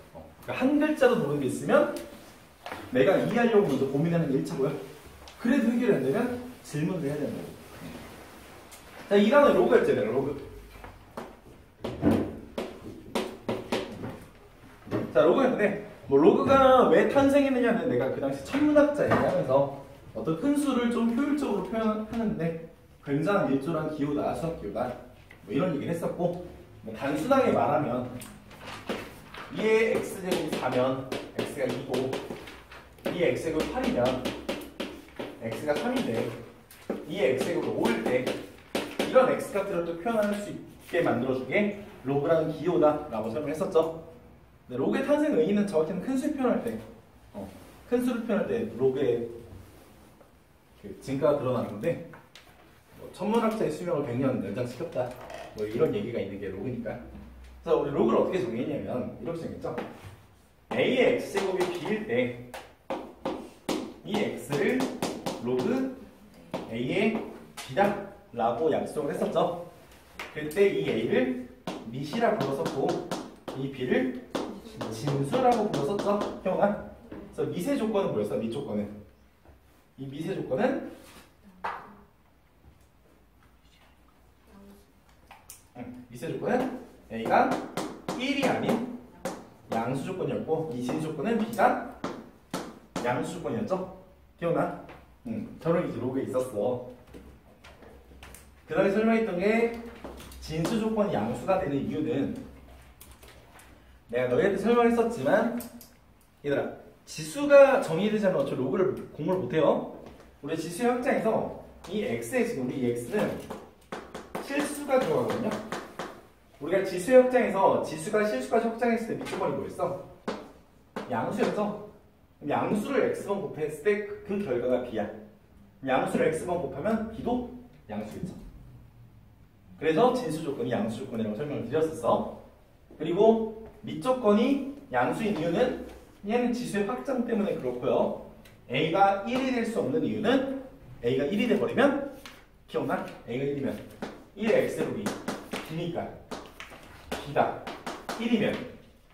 그러니까 한 글자도 모르는 게 있으면 내가 이해하려고 먼저 고민하는 게 1차고요. 그래도 해결이 안 되면 질문을 해야 되는 거예요. 자, 2단원 로그 했잖아요. 로그. 자, 로그 했는데 뭐 로그가 왜 탄생했느냐는 내가 그 당시 천문학자 얘기하면서 어떤 큰 수를 좀 효율적으로 표현하는데 굉장한 일조란 기호다, 수학 기호다 뭐 이런 얘기를 했었고 뭐 단순하게 말하면 2의 x제곱이 4면 x가 2고 2의 x제곱이 8이면 x가 3인데 2의 x제곱이 5일 때 이런 x값들을 또 표현할 수 있게 만들어주게 로그라는 기호다 라고 설명했었죠. 네, 로그의 탄생 의의는 정확히는 큰 수를 표현할 때 큰 수를 표현할 때 로그의 그 증가가 드러나는 건데 뭐 천문학자의 수명을 100년 연장시켰다 뭐 이런 얘기가 있는 게 로그니까. 그래서 우리 로그를 어떻게 정의했냐면 이렇게 정했죠. a의 x제곱이 b일 때 이 x를 로그 a의 b다 라고 약속을 했었죠. 그때 이 a를 밑이라고 불렀었고 이 b를 진수라고 불렀었죠. 기억나? 그래서 밑의 조건은 뭐였어? 밑 조건은 이 밑의 조건은 밑의 조건은 a가 1이 아닌 양수 조건이었고 이 진수 조건은 b가 양수 조건이었죠? 기억나? 저는 이제 로그에 있었어. 그 다음에 설명했던 게 진수 조건이 양수가 되는 이유는 내가 너희한테 설명했었지만 얘들아 지수가 정의되지 않으면 어차피 로그를 공부를 못해요. 우리 지수의 확장에서 이 x의 지금 우리 이 x는 실수가 들어가거든요. 우리가 지수의 확장에서 지수가 실수까지 확장했을 때 밑조건이 뭐였어? 양수였죠? 양수를 x번 곱했을 때 그 결과가 b야. 양수를 x번 곱하면 b도 양수겠죠. 그래서 진수 조건이 양수 조건이라고 설명을 드렸었어. 그리고 밑조건이 양수인 이유는 얘는 지수의 확장 때문에 그렇고요. a가 1이 될 수 없는 이유는 a가 1이 돼버리면 기억나? a가 1이면 1의 x제곱이 b니까 b가 1이면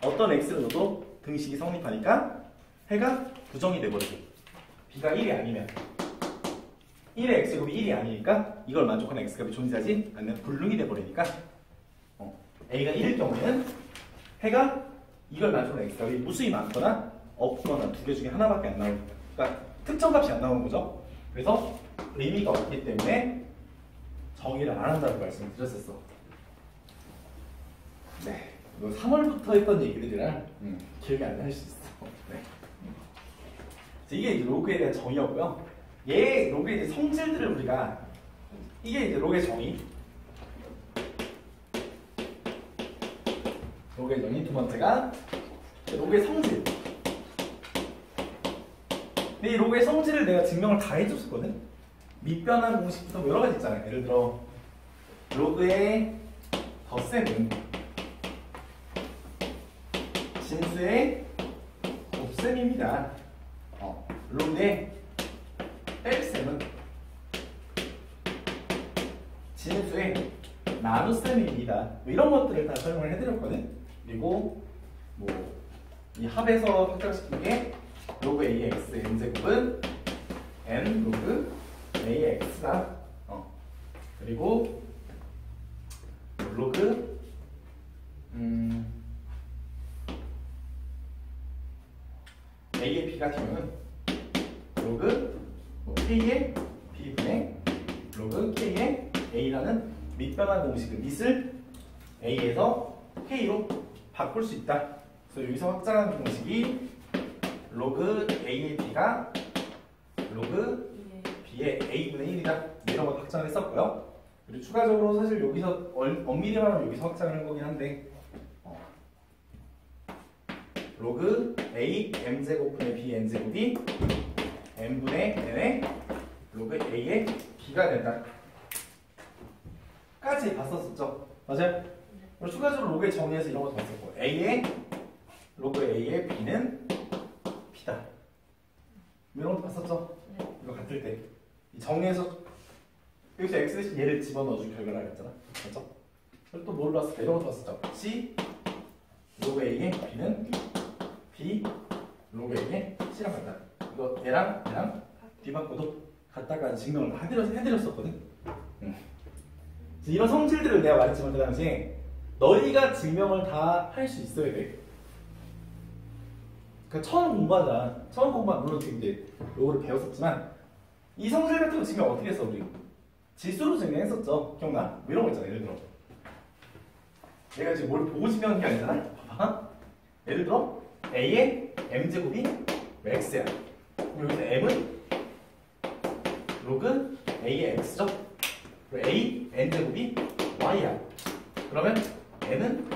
어떤 x를 넣어도 등식이 성립하니까 해가 부정이 돼버리고 b가 1이 아니면 1의 x제곱이 1이 아니니까 이걸 만족하는 x값이 존재하지 않는 불능이 돼버리니까 a가 1일 경우에는 해가 이걸 만족하는 x값이 무수히 많거나 없거나 두 개 중에 하나밖에 안 나오니까 그러니까 특정값이 안 나오는 거죠. 그래서 의미가 없기 때문에 정의를 안 한다고 말씀을 드렸었어. 네, 이거 3월부터 했던 얘기들이랑 기억이 안 날 수 있어. 네. 이게 이제 로그에 대한 정의였고요. 얘 로그의 이제 성질들을 우리가 이게 이제 로그의 정의. 로그의 정의 두 번째가 로그의 성질. 근데 이 로그의 성질을 내가 증명을 다 해줬었거든. 밑변환 공식부터 뭐 여러 가지 있잖아요. 예를 들어 로그의 덧셈은 진수의 곱셈입니다. 로그의 뺄셈은 진수의 나눗셈입니다. 뭐 이런 것들을 다 설명을 해드렸거든. 그리고 뭐 이 합에서 확장시킨 게 로그 ax n제곱은 n 로그 ax다. 그리고 로그 a의 b가 되면 로그 k의 b분의 로그 k의 a라는 밑변환 공식을 밑을 a에서 k로 바꿀 수 있다. 그래서 여기서 확장하는 공식이 로그 a의 b가 로그 b의 a분의 1이다. 이런 걸 확장을 했었고요. 그리고 추가적으로 사실 여기서 엄밀히 말하면 여기서 확장을 한 거긴 한데 로그 a m제곱분의 b n제곱이 n분의 n의 로그 a의 b가 된다. 까지 봤었었죠? 맞아요? 그리고 추가적으로 로그의 정의에서 이런 것도 봤었고 로그 a의 b는 b다. 이런 것도 봤었죠? 네. 이거 같을 때 이 정의에서 여기서 x 대신 얘를 집어넣어준 결과를 알았잖아. 맞죠? 그리고 또 뭘 봤을까? 이런 것도 봤었죠. c 로그 a의 b는 b 로그 a의 c랑 같다. 이거 얘랑 뒤바꿔도 같다가 증명을 해드렸었거든. 이런 성질들을 내가 말했지만 그 당시에 너희가 증명을 다 할 수 있어야 돼. 그러니까 처음 공부하면 물론 지금 이제 로그를 배웠었지만 이 성질 같은 거 증명 어떻게 했어 우리? 지수로 증명했었죠. 기억나? 뭐 이런 거 있잖아. 예를 들어 내가 지금 뭘 보고 증명한 게 아니잖아. 봐봐. 예를 들어 a의 m제곱이 x야. 여기서 m은 로그 a의 x죠. 그리고 a n제곱이 y야. 그러면 n은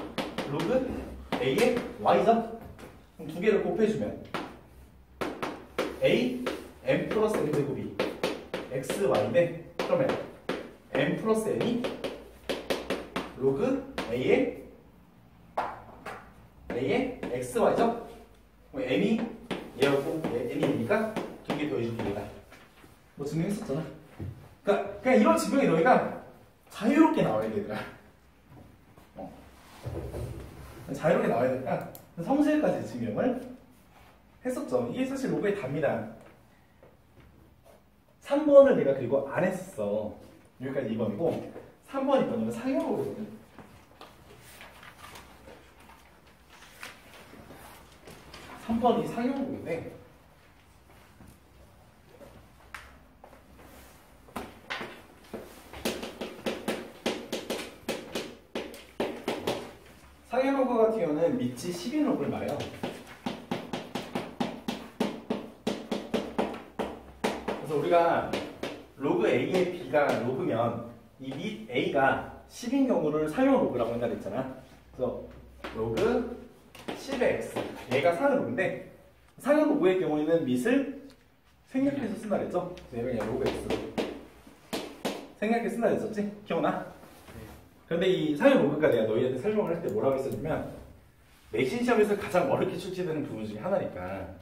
로그 a의 y죠. 그럼 두 개를 곱해주면 a m 플러스 n제곱이 x y인데 그러면 m 플러스 n이 로그 a의 x y죠. 그럼 m이 얘였고 n이 얘니까 두 개 더해주면 됩니다. 뭐 증명했었잖아. 그러니까 그냥 이런 증명이 너희가 자유롭게 나와야 되더라. 자유롭게 나와야 되니까 성질까지 증명을 했었죠. 이게 사실 로그의 답니다. 3번을 내가 그리고 안 했었어. 여기까지 2번이고 3번, 2번은 상용로그거든. 삼 3번이 상용로그인데 상용로그 같은 경우는 밑이 10인 로그를 말해요. 그래서 우리가 로그 a의 b가 로그면 이 밑 a가 10인 경우를 상용 로그라고 한다 그랬잖아. 그래서 로그 10의 x 얘가 상용 로그인데 상용 로그의 경우에는 밑을 생략해서 쓴다 그랬죠. 그래서 얘가 그냥 로그 x로 생략해서 쓴다 그랬었지? 기억나? 그런데 이 상용 로그가 내가 너희한테 설명을 할 때 뭐라고 했었냐면 내신 시험에서 가장 어렵게 출제되는 부분 중에 하나니까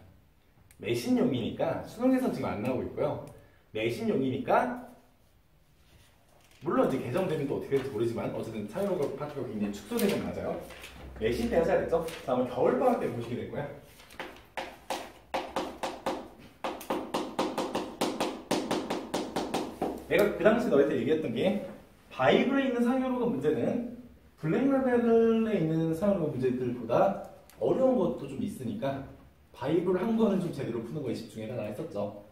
내신용이니까 수능에서는 지금 안 나오고 있고요. 내신용이니까 물론 이제 개정되면 또 어떻게 될지 모르지만 어쨌든 상용 로그 파트가 굉장히 축소되면 맞아요. 내신 때 하셔야 됐죠? 다음은 겨울방학 때 보시게 될 거야. 내가 그 당시 너희한테 얘기했던 게 바이블에 있는 상용로그 문제는 블랙라벨에 있는 상용로그 문제들보다 어려운 것도 좀 있으니까 바이블 한 거는 좀 제대로 푸는 거에 집중해라 했었죠.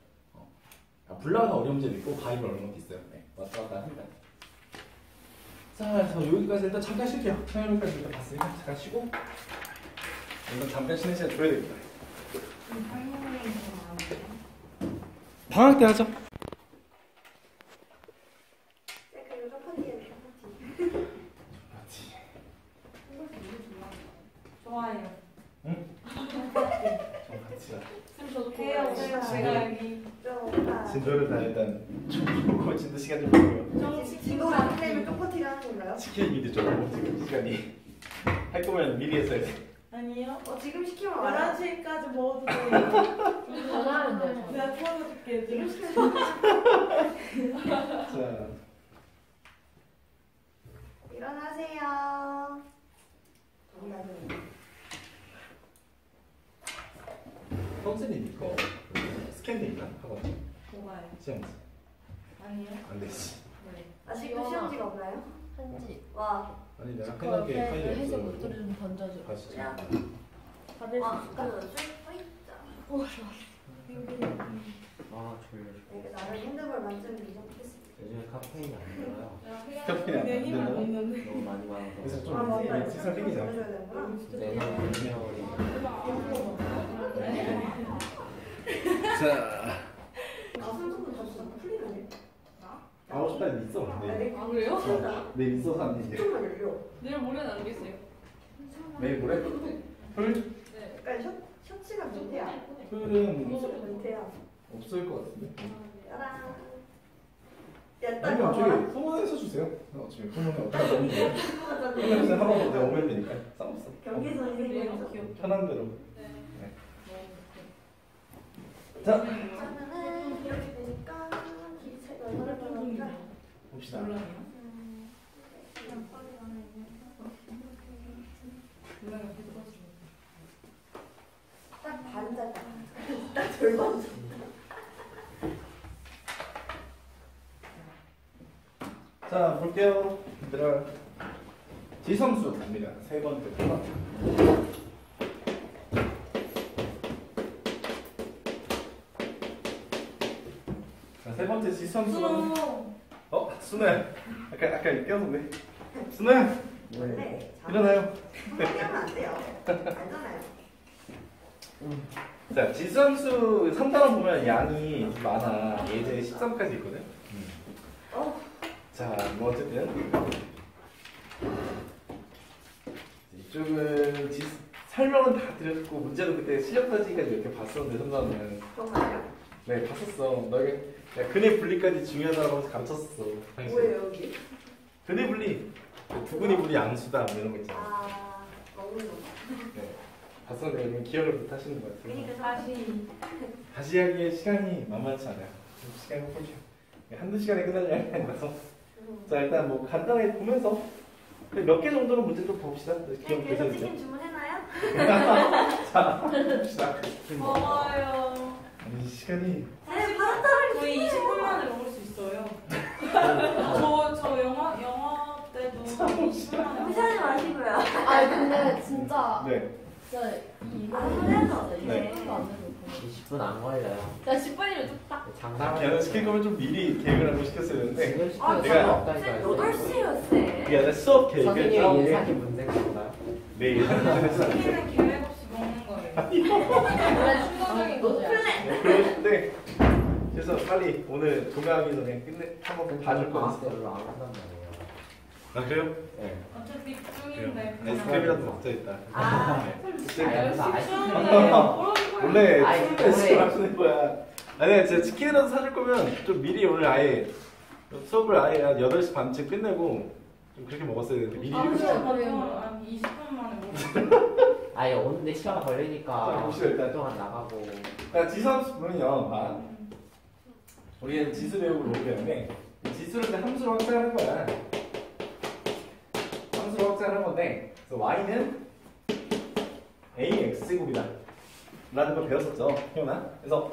블라가 어려운 문제도 있고 바이블 어려운 것도 있어요. 네, 왔다 갔다 합니다. 자, 그래서 여기까지 일단 잠깐 쉴게요. 여기까지 일단 봤으니까 잠깐 쉬고 일단 잠깐 쉬는 시간 줘야 되겠다. 방학 때 하죠. 그리고 초코티에 맞지. 좋아해요. 응? 좀 같이 가. 저도 해요. 제가 여기 좀 진도를 다 일단 좀 보고 진도 시간 좀 보고요. 진도를 안 내면 초코티가 하는 건가요? 시킬 일이 좀 너무 지금 시간이 할 거면 미리 했어야 돼. 아니요. 지금 시키면 와요. 11시까지 먹어도 돼요. 전화하면 돼요. 내가 도와줄게. 자, 일어나세요. 선생님 이거 스캔돼 있나? 학원 뭐가요? 시험지 아니요. 안 되지. 아직도 시험지가 없나요? 한지. 와. 아니 내가 그 편하게 옆에 파일이 회색 없어. 옷들을 좀 던져줘. 가시죠. 야. 받을 수 와, 있을까? 그 쭉 오, 좋아. 아 졸려. 이게 나를 핸드볼 만점이 이렇겠습니다. 요즘에 카페인이 안 들어요. 카페인 안 내 힘을 된다고? 믿는데. 너무 많이 그래서 마셔서. 좀 아 맞다. 이게 세상 생기지 않아. 보내줘야 되는구나. 내년 세월이. 자, 아 손톱은 졌어. 풀리네. 아무 시간 있어. 네. 아, 그래요? 네 있어서 안 되지. 조금만 열려. 내일 모레 나오겠어요? 내일 모레? 토요일? 네. 약간 셔츠가 민트야. 토요일은 민트야. 없을 것 같은데. 짜란. 야, 딱 아니면 봐봐. 저기 소문에서 주세요. 어차피 소문에 어떻게 하면 돼요? 소문에서 하면 내가 오면 되니까 상관없어. 경기선이 생긴 너무 거. 귀엽다. 편한 대로. 네. 자, 그러면은 이렇게 되니까 기체가 얼마나 들어가니까 봅시다. 딱 반자 딱 절반. 자, 볼게요. 얘들아. 지성수 갑니다. 세 번째 코너. 자, 세 번째 지성수는 순우야. 아까 깨웠는데. 순우야, 네. 일어나요. 한마디 하면 안 돼요. 알잖아요. 자, 지수함수 3단원 보면 양이 많아. 예제 13까지 있거든. 자, 뭐 어쨌든 이쪽은 설명은 다 드렸고 문제는 그때 실력 따지기까지 이렇게 봤었는데 3단원은 정말요? 네 봤었어. 너에게 야, 근의 분리까지 중요하다고 하면서 가르쳤었어. 당시. 뭐예요 여기? 근의 분리, 두근의 분리 양수다 뭐 이런 거 있잖아. 아 먹는 거. 네. 봤었는데 이건 기억을 못 하시는 것 같아요. 그러니까 다시 하기에 시간이 만만치 않아요. 시간이 볼게요. 한두 시간에 끝날 일이 아니라서. 자, 일단 뭐 간단하게 보면서 몇 개 정도는 문제 좀 봅시다. 기억 그래서 되시죠? 치킨 주문해놔요? 자, 봅시다. 먹어요. 아니, 시간이. 네 받았다. 거의 20분 만에 먹을 수 있어요. 저 영화 때도 20분 만에 무시하지 마시고요. 아, 근데 진짜 네. 진짜 이거 아, 그래서. 네. 20분도 안 되고 20분 안 걸려요. 야, 10분이면 뚝딱. 장담. 걔는 시킬 거면 좀 미리 계획을 하고 시켰어야 되는데. 지금 시켜도 내가- 상관없다니까요. 8시에요 쌤. 그게 아니라 수업 계획을 선생님의 짜온 게 예상이 문제가 있나요? 내 예상을 해서 안 돼. 치킨은 계획 없이 먹는 거예요. 원래 충동적인 거죠. 그런데 그래서 빨리 오늘 조가하기 전에 한번 봐줄 방학 때 거였어. 별로 안 한단 말이에요. 아, 그래요? 네. 어차피 그래요. 중인데. 아이스크림이라도 먹자 일단. 아. 네. 아니, 추운데 원래 아이, 치킨을 원래. 하시는 거야. 아니, 제가 치킨이라도 사줄 거면 좀 미리 오늘 아예 수업을 아예 한 8시 반쯤 끝내고 좀 그렇게 먹었어야 되는데 미리 아, 이렇게 그래요? 한 20분 만에 먹을 아예 오는데 시간 자, 걸리니까 봅시다, 일단. 그동안 나가고. 그러니까 지수함수는요, 우리는 지수 배우고 로우 배우는데 지수를 이제 함수로 확장하는 거야. 함수로 확장하는 건데 그래서 y는 ax제곱이다 라는 걸 배웠었죠, 희원아. 그래서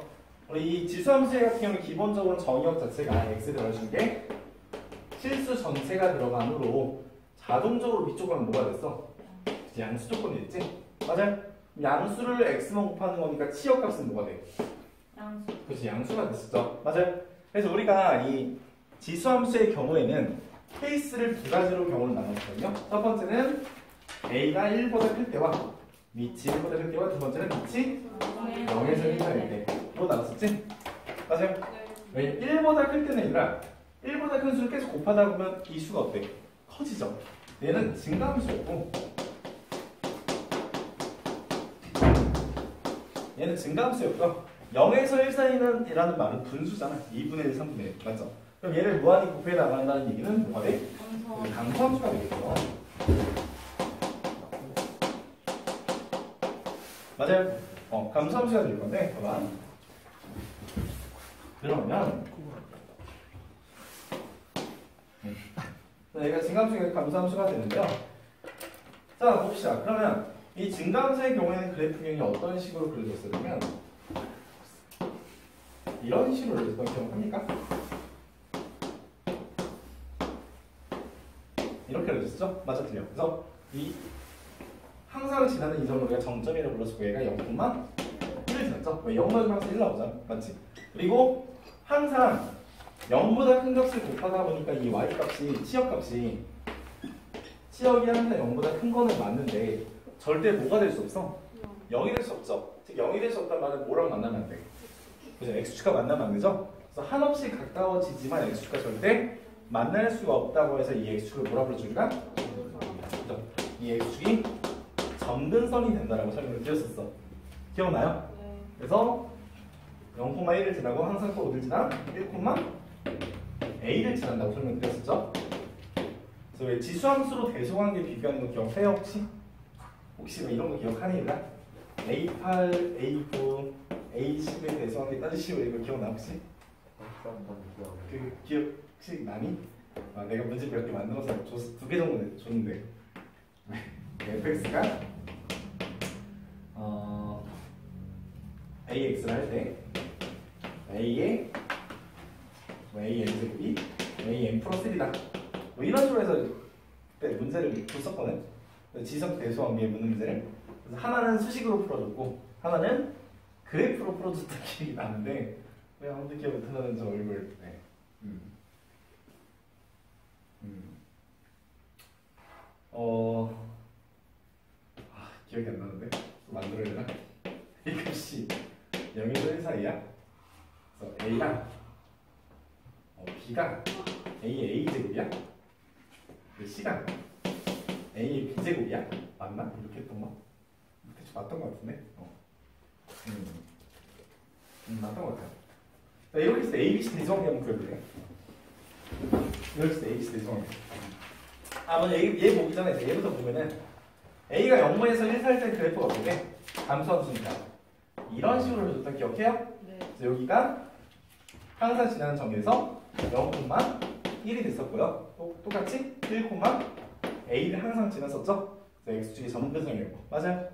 우리 이 지수함수 같은 경우는 기본적으로 정의역 자체가 x를 넣어준 게 실수 전체가 들어가므로 자동적으로 위쪽으로 뭐가 됐어? 이제 양수 조건이 됐지? 맞아요? 양수를 x만 곱하는 거니까 치역값은 뭐가 돼? 양수. 그렇지, 양수가 됐었죠. 맞아요. 그래서 우리가 이 지수함수의 경우에는 케이스를 두 가지로 경우를 나눴거든요. 첫 번째는 A가 1보다 클 때와 밑이 1보다 클 때와 두 번째는 밑이 0에서 1 사이일 때로 나눴었지? 맞아요? 왜 1보다 클 때는 아니라 1보다 큰 수를 계속 곱하다 보면 이 수가 어때? 커지죠? 얘는 증가함수였고 얘는 증가함수였고요. 0에서 1 사이는 이라는 말은 분수잖아. 2분의 1, 3분의 1 맞죠? 그럼 얘를 무한히 곱해 나간다는 얘기는 뭐가 돼? 강수함수가 되겠죠. 맞아요? 감수함수가 될 건데 봐봐. 그러면 얘가 증가함수가 감수함수가 되는데요. 자 봅시다. 그러면 이 증가함수의 경우에는 그래프형이 어떤 식으로 그려졌으면 이런 식으로 그려졌던 기억합니까? 이렇게 그려졌죠? 맞아 틀려. 그래서 이 항상 지나는 이 점을 우리가 정점이라고 불렀고 얘가 0,1을 지났죠? 왜 0 넣으면 항상 1 나오잖아. 맞지? 그리고 항상 0보다 큰 값을 곱하다 보니까 이 y-값이 치역값이 치역이 항상 0보다 큰 거는 맞는데 절대 뭐가 될 수 없어? 0이 될 수 없죠. 즉 0이 될 수 없단 말은 뭐랑 만나면 안 돼? 그죠? x축과 만나면 안 되죠? 그래서 한없이 가까워지지만 x축과 절대 만날 수가 없다고 해서 이 x축을 뭐라 불러줄까? 그죠? 이 x축이 점근선이 된다라고 설명을 드렸었어. 기억나요? 그래서 0,1을 지나고 항상 또 어딜 지나? 1,a를 지난다고 설명드렸었죠. 그래서 왜 지수함수로 대소관계 비교하는 거 기억해요 혹시? 혹시 뭐 이런 거 기억하니까? A8, A9, A10의 대소관계 따지시고 이거 기억나 혹시? 그 기억 혹시 나니? 내가 문제 몇 개 만들어서 2개 정도 줬는데 fx가 ax를 할 때 a에 am제곱이 am 플러스 1이다 뭐 이런 식으로 해서 그때 문제를 줬었거든. 지석 대소관계의 묻는 문제를. 그래서 하나는 수식으로 풀어줬고 하나는 그래프로 풀어줬던 기억이 나는데 왜 아무도 기억 못하는 저 얼굴. 네. 기억이 안 나는데 또 만들어야 되나? A 값이 0에서 1 사이야. 그래서 A랑 B가 A의 A제곱이야. C가 A의 B제곱이야. 맞나? 이렇게 했던 거? 대충 맞던 거 같은데? 맞던 거 같아요. 자, 이렇게 해서 ABC 대소관계 한번 그려볼래? 이렇게 해서 ABC 대소관계. 먼저 얘 보기 전에 얘부터 보면은 A가 0분에서 1 살 때 그래프가 어떻게? 감소함수니까 이런 식으로 해줬던 기억해요? 네. 그래서 여기가 항상 지나는 점에서 0,1이 됐었고요. 똑같이 1,a를 항상 지났었죠? 그래서 x축이 점근선이었고 맞아요?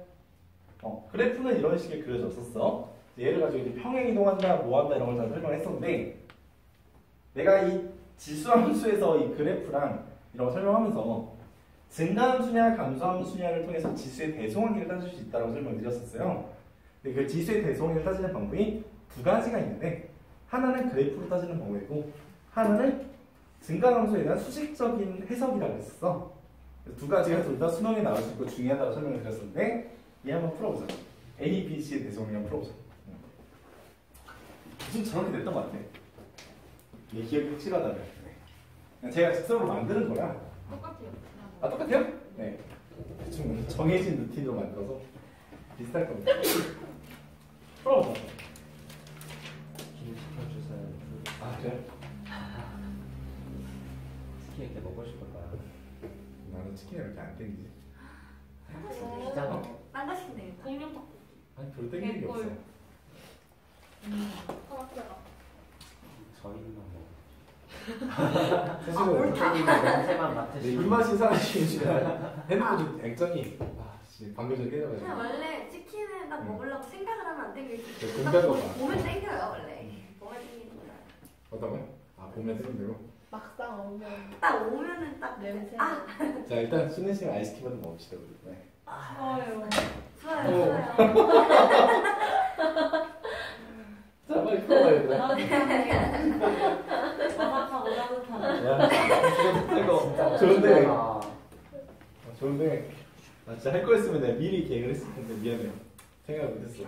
그래프는 이런 식의 그려졌었어. 얘를 가지고 이제 평행 이동한다, 뭐한다 이런 걸 다 설명했었는데 내가 이 지수함수에서 이 그래프랑 이런 거 설명하면서 증가함수냐 감소함수냐를 통해서 지수의 대소관계를 따질 수 있다고 설명드렸었어요. 근데 그 지수의 대소관계를 따지는 방법이 두 가지가 있는데 하나는 그래프로 따지는 방법이고 하나는 증가함수에 대한 수식적인 해석이라고 했었어. 두 가지가 둘 다 수능에 나올 수 있고 중요하다고 설명을 드렸었는데 얘 한번 풀어보자. A, B, C의 대소관계 한번 풀어보자. 무슨 저렇게 됐던 것 같아. 얘 기억이 확실하다면. 제가 직접으로 만드는 거라. 똑같아요. 똑같아요? 네. 대충 정해진 루틴으로 만들어서 비슷할 겁니다. 풀어보자. 김 시켜주세요. 그래? 치킨 이렇게 먹고 싶을까요? 나는 치킨이 이렇게 안 땡기지. 피자가? 딴 거 시키면 되겠다. 공룡 아니 별 땡기는 게 없어. 저희만 먹어. 사실은 냄새만 내 맡으시고. 입맛이 사라지시면 핸드폰 좀 액정이 방금 전에 깨져가지고. 그냥 원래 치킨을 딱 먹으려고 생각을 하면 안 땡길 수 있어. 금방 거 봐. 보면 땡겨요 원래. 보면 땡기는 거야. 어떤 거요? 보면 땡긴대요. 막상 오면 딱 오면은 딱 냄새. 자 일단 쉬는 시간 아이스크림 한번 먹읍시다 우리. 네. 좋아요. 좋아요 좋아요. 자 빨리 풀어봐야 돼. 바삭하고 따뜻한. 진짜 좋은데. 아, 좋은데 나 진짜 할 거였으면 내가 미리 계획을 했을 텐데 미안해요. 생각을 못했어.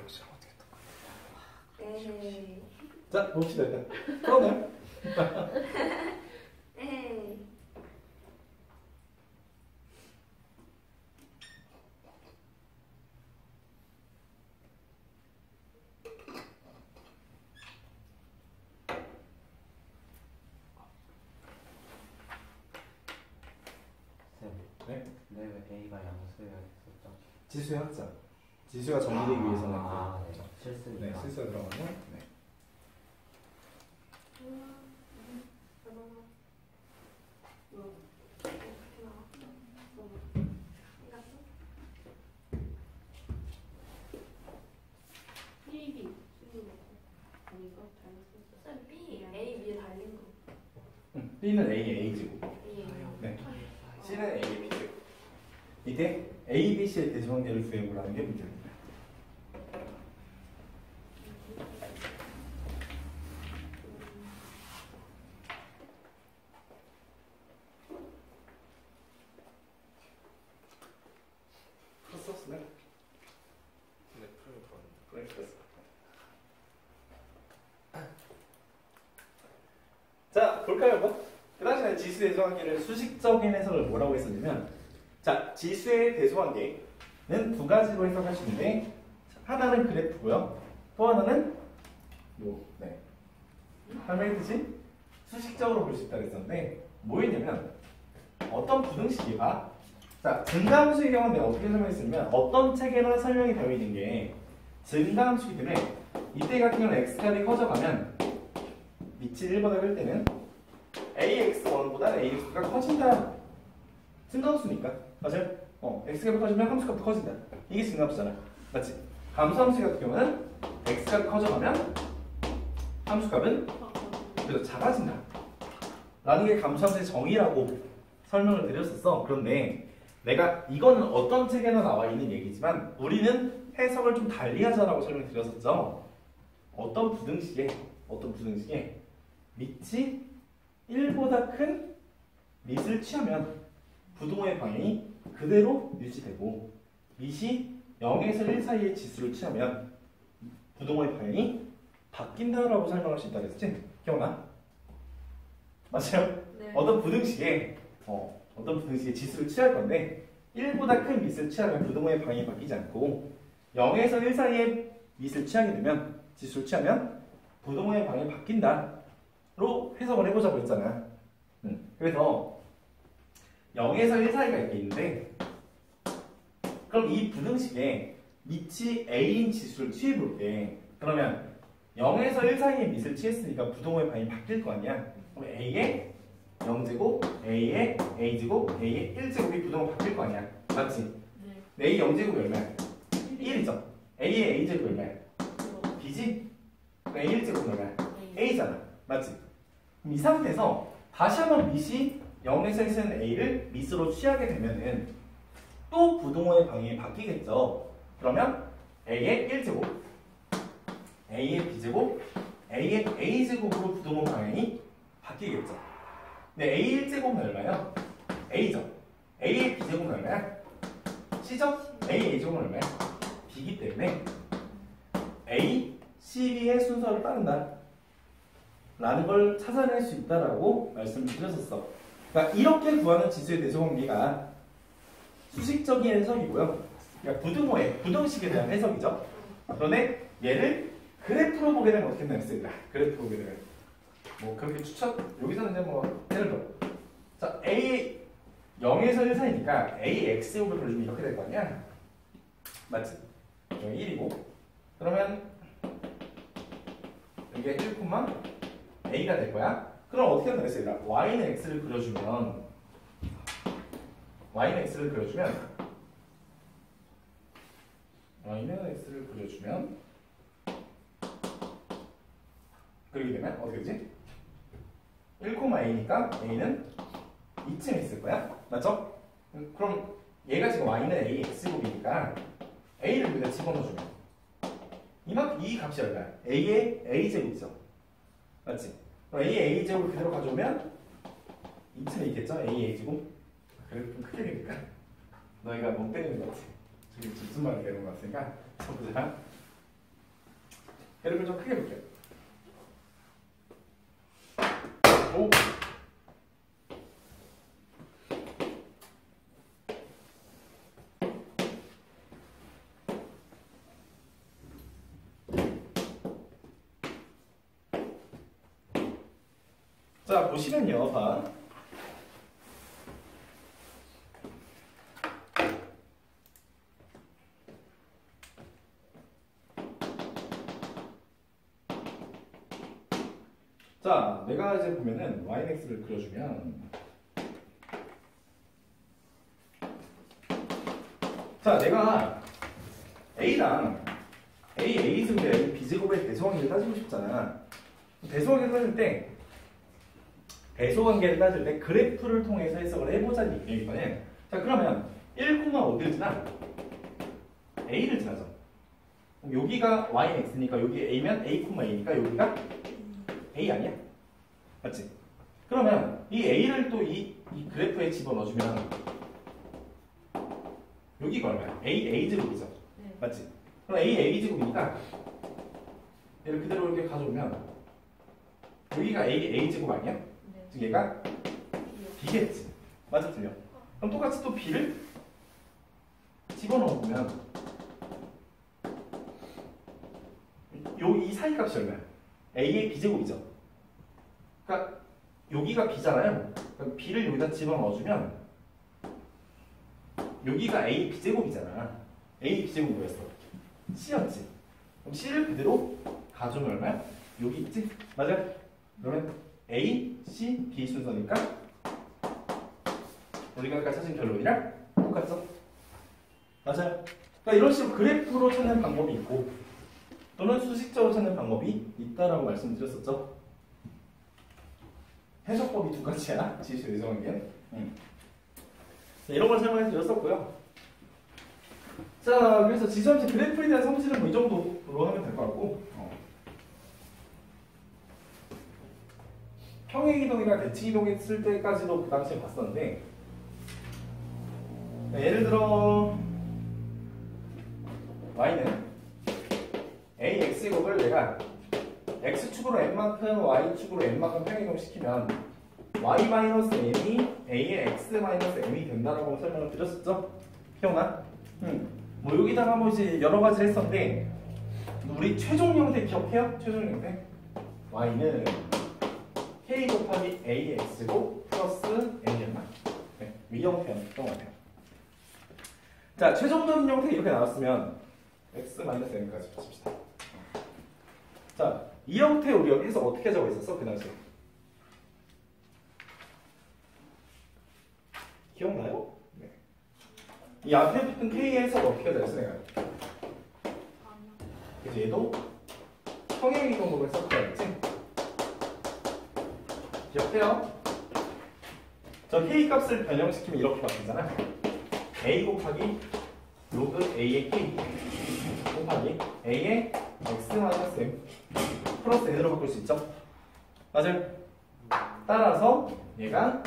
에이. 자 봅시다 일단. 풀었나요? 에이. 쌤, 네. 근데 왜 A가 양수여야 됐었죠? 지수의 학자. 지수가 정리되기 위해서는 아, 그렇죠. 네. 실수니까. 네, 실수가 들어가면 네. 쌤 B A 위에 달린 거. B는 A, A제곱. A예요. 네. C는 A, B제곱. 이때 A, B, C의 대수관계를 구해보라는 게 문제입니다. 풀었어? 네. 네, 풀을 거. 그래, 풀었어. 자, 볼까요, 한번? 그 당시에 지수의 대소관계를 수식적인 해석을 뭐라고 했었냐면, 자, 지수의 대소관계는 두 가지로 해석할 수 있는데, 하나는 그래프고요, 또 하나는 네, 설명했듯이 수식적으로 볼 수 있다고 했었는데, 뭐였냐면 어떤 부등식이가, 자, 증가함수의 경우는 내가 어떻게 설명했으면 어떤 책에나 설명이 되어 있는 게 증가함수이기 때문에 이때 같은 경우는 x값이 커져가면 밑이 1보다 클 때는 ax1보다 ax가 커진다. 증가함수니까. 맞아요? x값이 커지면 함수값도 커진다. 이게 증가함수잖아. 맞지? 감소함수 같은 경우는 x값이 커져가면 함수값은 그래서 작아진다. 라는 게 감소함수의 정의라고 설명을 드렸었어. 그런데 내가 이거는 어떤 책에나 나와 있는 얘기지만 우리는 해석을 좀 달리 하자라고 설명을 드렸었죠. 어떤 부등식에 밑이 1보다 큰 밑을 취하면 부동호의 방향이 그대로 유지되고 밑이 0에서 1 사이의 지수를 취하면 부동호의 방향이 바뀐다라고 설명할 수 있다고 했지? 기억나? 맞아요? 네. 어떤 부등식에 지수를 취할 건데 1보다 큰 밑을 취하면 부동호의 방향이 바뀌지 않고 0에서 1 사이의 밑을 취하게 되면 지수를 취하면 부동호의 방향이 바뀐다로 해석을 해보자고 했잖아. 그래서 0에서 1 사이가 이렇게 있는데 그럼 이 부등식에 밑이 A인 지수를 취해볼게. 그러면 0에서 1 사이의 밑을 취했으니까 부동호의 방향이 바뀔 거 아니야. 그럼 A의 0제곱, A의 A제곱, A의 1제곱이 부동호 바뀔 거 아니야. 맞지? 네. A 0제곱이 얼마야? 1이죠. A의 A제곱이 얼마야? B지? A 1제곱은 얼마야? A잖아. 맞지? 그럼 이 상태에서 다시 한번 밑이 0에서 1사이는 A를 밑으로 취하게 되면은 또 부동호의 방향이 바뀌겠죠. 그러면 A의 1제곱, A의 B제곱, A의 A제곱으로 부동호 방향이 바뀌겠죠. 근데 A 1제곱은 얼마예요? A죠. A의 B제곱은 얼마야? C죠? A A제곱은 얼마야? B이기 때문에 A, C, B의 순서를 따른다 라는 걸 찾아낼 수 있다라고 말씀을 드렸었어. 그러니까 이렇게 구하는 지수의 대소관계가 수식적인 해석이고요. 그러니까 부등식에 대한 해석이죠. 그런데 얘를 그래프로 보게 되면 어떻게 되겠습니까? 그래프로 보게 되면 뭐 그렇게 여기서는 이제 뭐 예를 들어 자 A 0에서 1 사이니까 AX제곱을 돌리면 이렇게 될 거 아니야? 맞지? 여기 1이고 그러면 이게 1, A가 될 거야? 그럼 어떻게 하면 되겠어요? Y는 X를 그려주면 그렇게 되면 어떻게 되지? 1,A니까 A는 이쯤에 있을 거야. 맞죠? 그럼 얘가 지금 Y는 A X제곱이니까 A를 여기다 집어넣어주면 이만큼 이 값이 얼마야? A의 A제곱이죠. 맞지? 그럼 A의 A제곱을 그대로 가져오면 2층에 있겠죠? AA제곱. 그래 좀 크게 그릴까? 너희가 멍 때리는 것 같아. 저기 무슨 말을 배우는 것 같으니까 보자. 그래프를 좀 크게 볼게요. 오. 자, 보시면요, 봐. 자, 내가 이제 보면은 yx를 그려주면, 자, 내가 a랑 a제곱에 b제곱의 배수관계를 따지고 싶잖아. 배수관계를 따질 때 배수관계를 따질 때 그래프를 통해서 해석을 해보자는 얘기거든. 자, 그러면 1,5를 지나 a를 지나죠. 그럼 여기가 yx니까 여기 a면 a,a니까 여기가 a 아니야? 맞지? 그러면 이 a를 또 이 그래프에 집어넣어주면 여기가 얼마야? a제곱이죠. 네. 맞지? 그럼 a제곱이니까 얘를 그대로 이렇게 가져오면 여기가 a제곱 아니야? 네. 즉 얘가 b겠지. 맞아, 틀려. 그럼 똑같이 또 b를 집어넣으면 이 사이 값이 얼마야? a의 b제곱이죠. 그러니까 여기가 b잖아요. 그럼 b를 여기다 집어넣어주면 여기가 a b제곱이잖아. a b제곱 뭐였어? c였지. 그럼 c를 그대로 가져오면 얼마야? 여기 있지? 맞아? 그러면 A, C, B 순서니까 우리가 아까 찾은 결론이랑 똑같죠? 맞아요. 그러니까 이런 식으로 그래프로 찾는 방법이 있고 또는 수식적으로 찾는 방법이 있다라고 말씀드렸었죠. 해석법이 두 가지야. 지수 예정관계. 이런 걸 설명해 드렸었고요. 자, 그래서 지수함수 그래프에 대한 성질은 뭐 이 정도로 하면 될 것 같고 평행이동이나 대칭이동 했을 때까지도 그 당시에 봤었는데 예를 들어 y는 ax제곱을 내가 x축으로 n만큼 y축으로 n만큼 평행이동 시키면 y-m이 a의 x-m이 된다라고 설명을 드렸었죠? 기억나? 뭐 여기다가 뭐 이제 여러 가지를 했었는데 우리 최종 형태 기억해요? 최종 형태 y는 k 곱하기 a의 x제곱 플러스 n이었나? 네, 위 형태였던 것 같아요. 자, 최종적인 형태 이렇게 나왔으면 x-n까지 붙입시다. 자, 이 형태 우리 여기서 어떻게 적어 있었어? 그 당시에 기억나요? 네. 이 앞에 붙은 k의 해석 어떻게 되었어 내가? 그래서 얘도 평행이동으로 해석해야겠지? 기억해요? 저 k 값을 변형시키면 이렇게 바뀌잖아. a 곱하기 로그 a의 k 곱하기 a의 x-m 플러스 n으로 바꿀 수 있죠? 맞아요? 따라서 얘가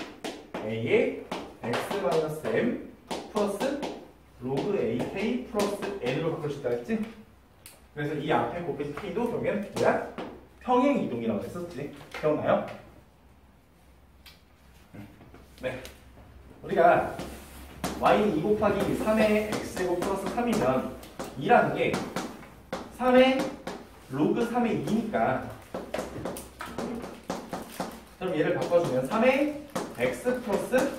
a의 x-m 플러스 로그 ak 플러스 n으로 바꿀 수 있다 했지? 그래서 이 앞에 곱해진 k도 결국엔 뭐야? 평행이동이라고 했었지? 기억나요? 네. 우리가 y는 2 곱하기 3의 x제곱 플러스 3이면 2라는 게 3의 로그 3의 2니까 그럼 얘를 바꿔주면 3의 x 플러스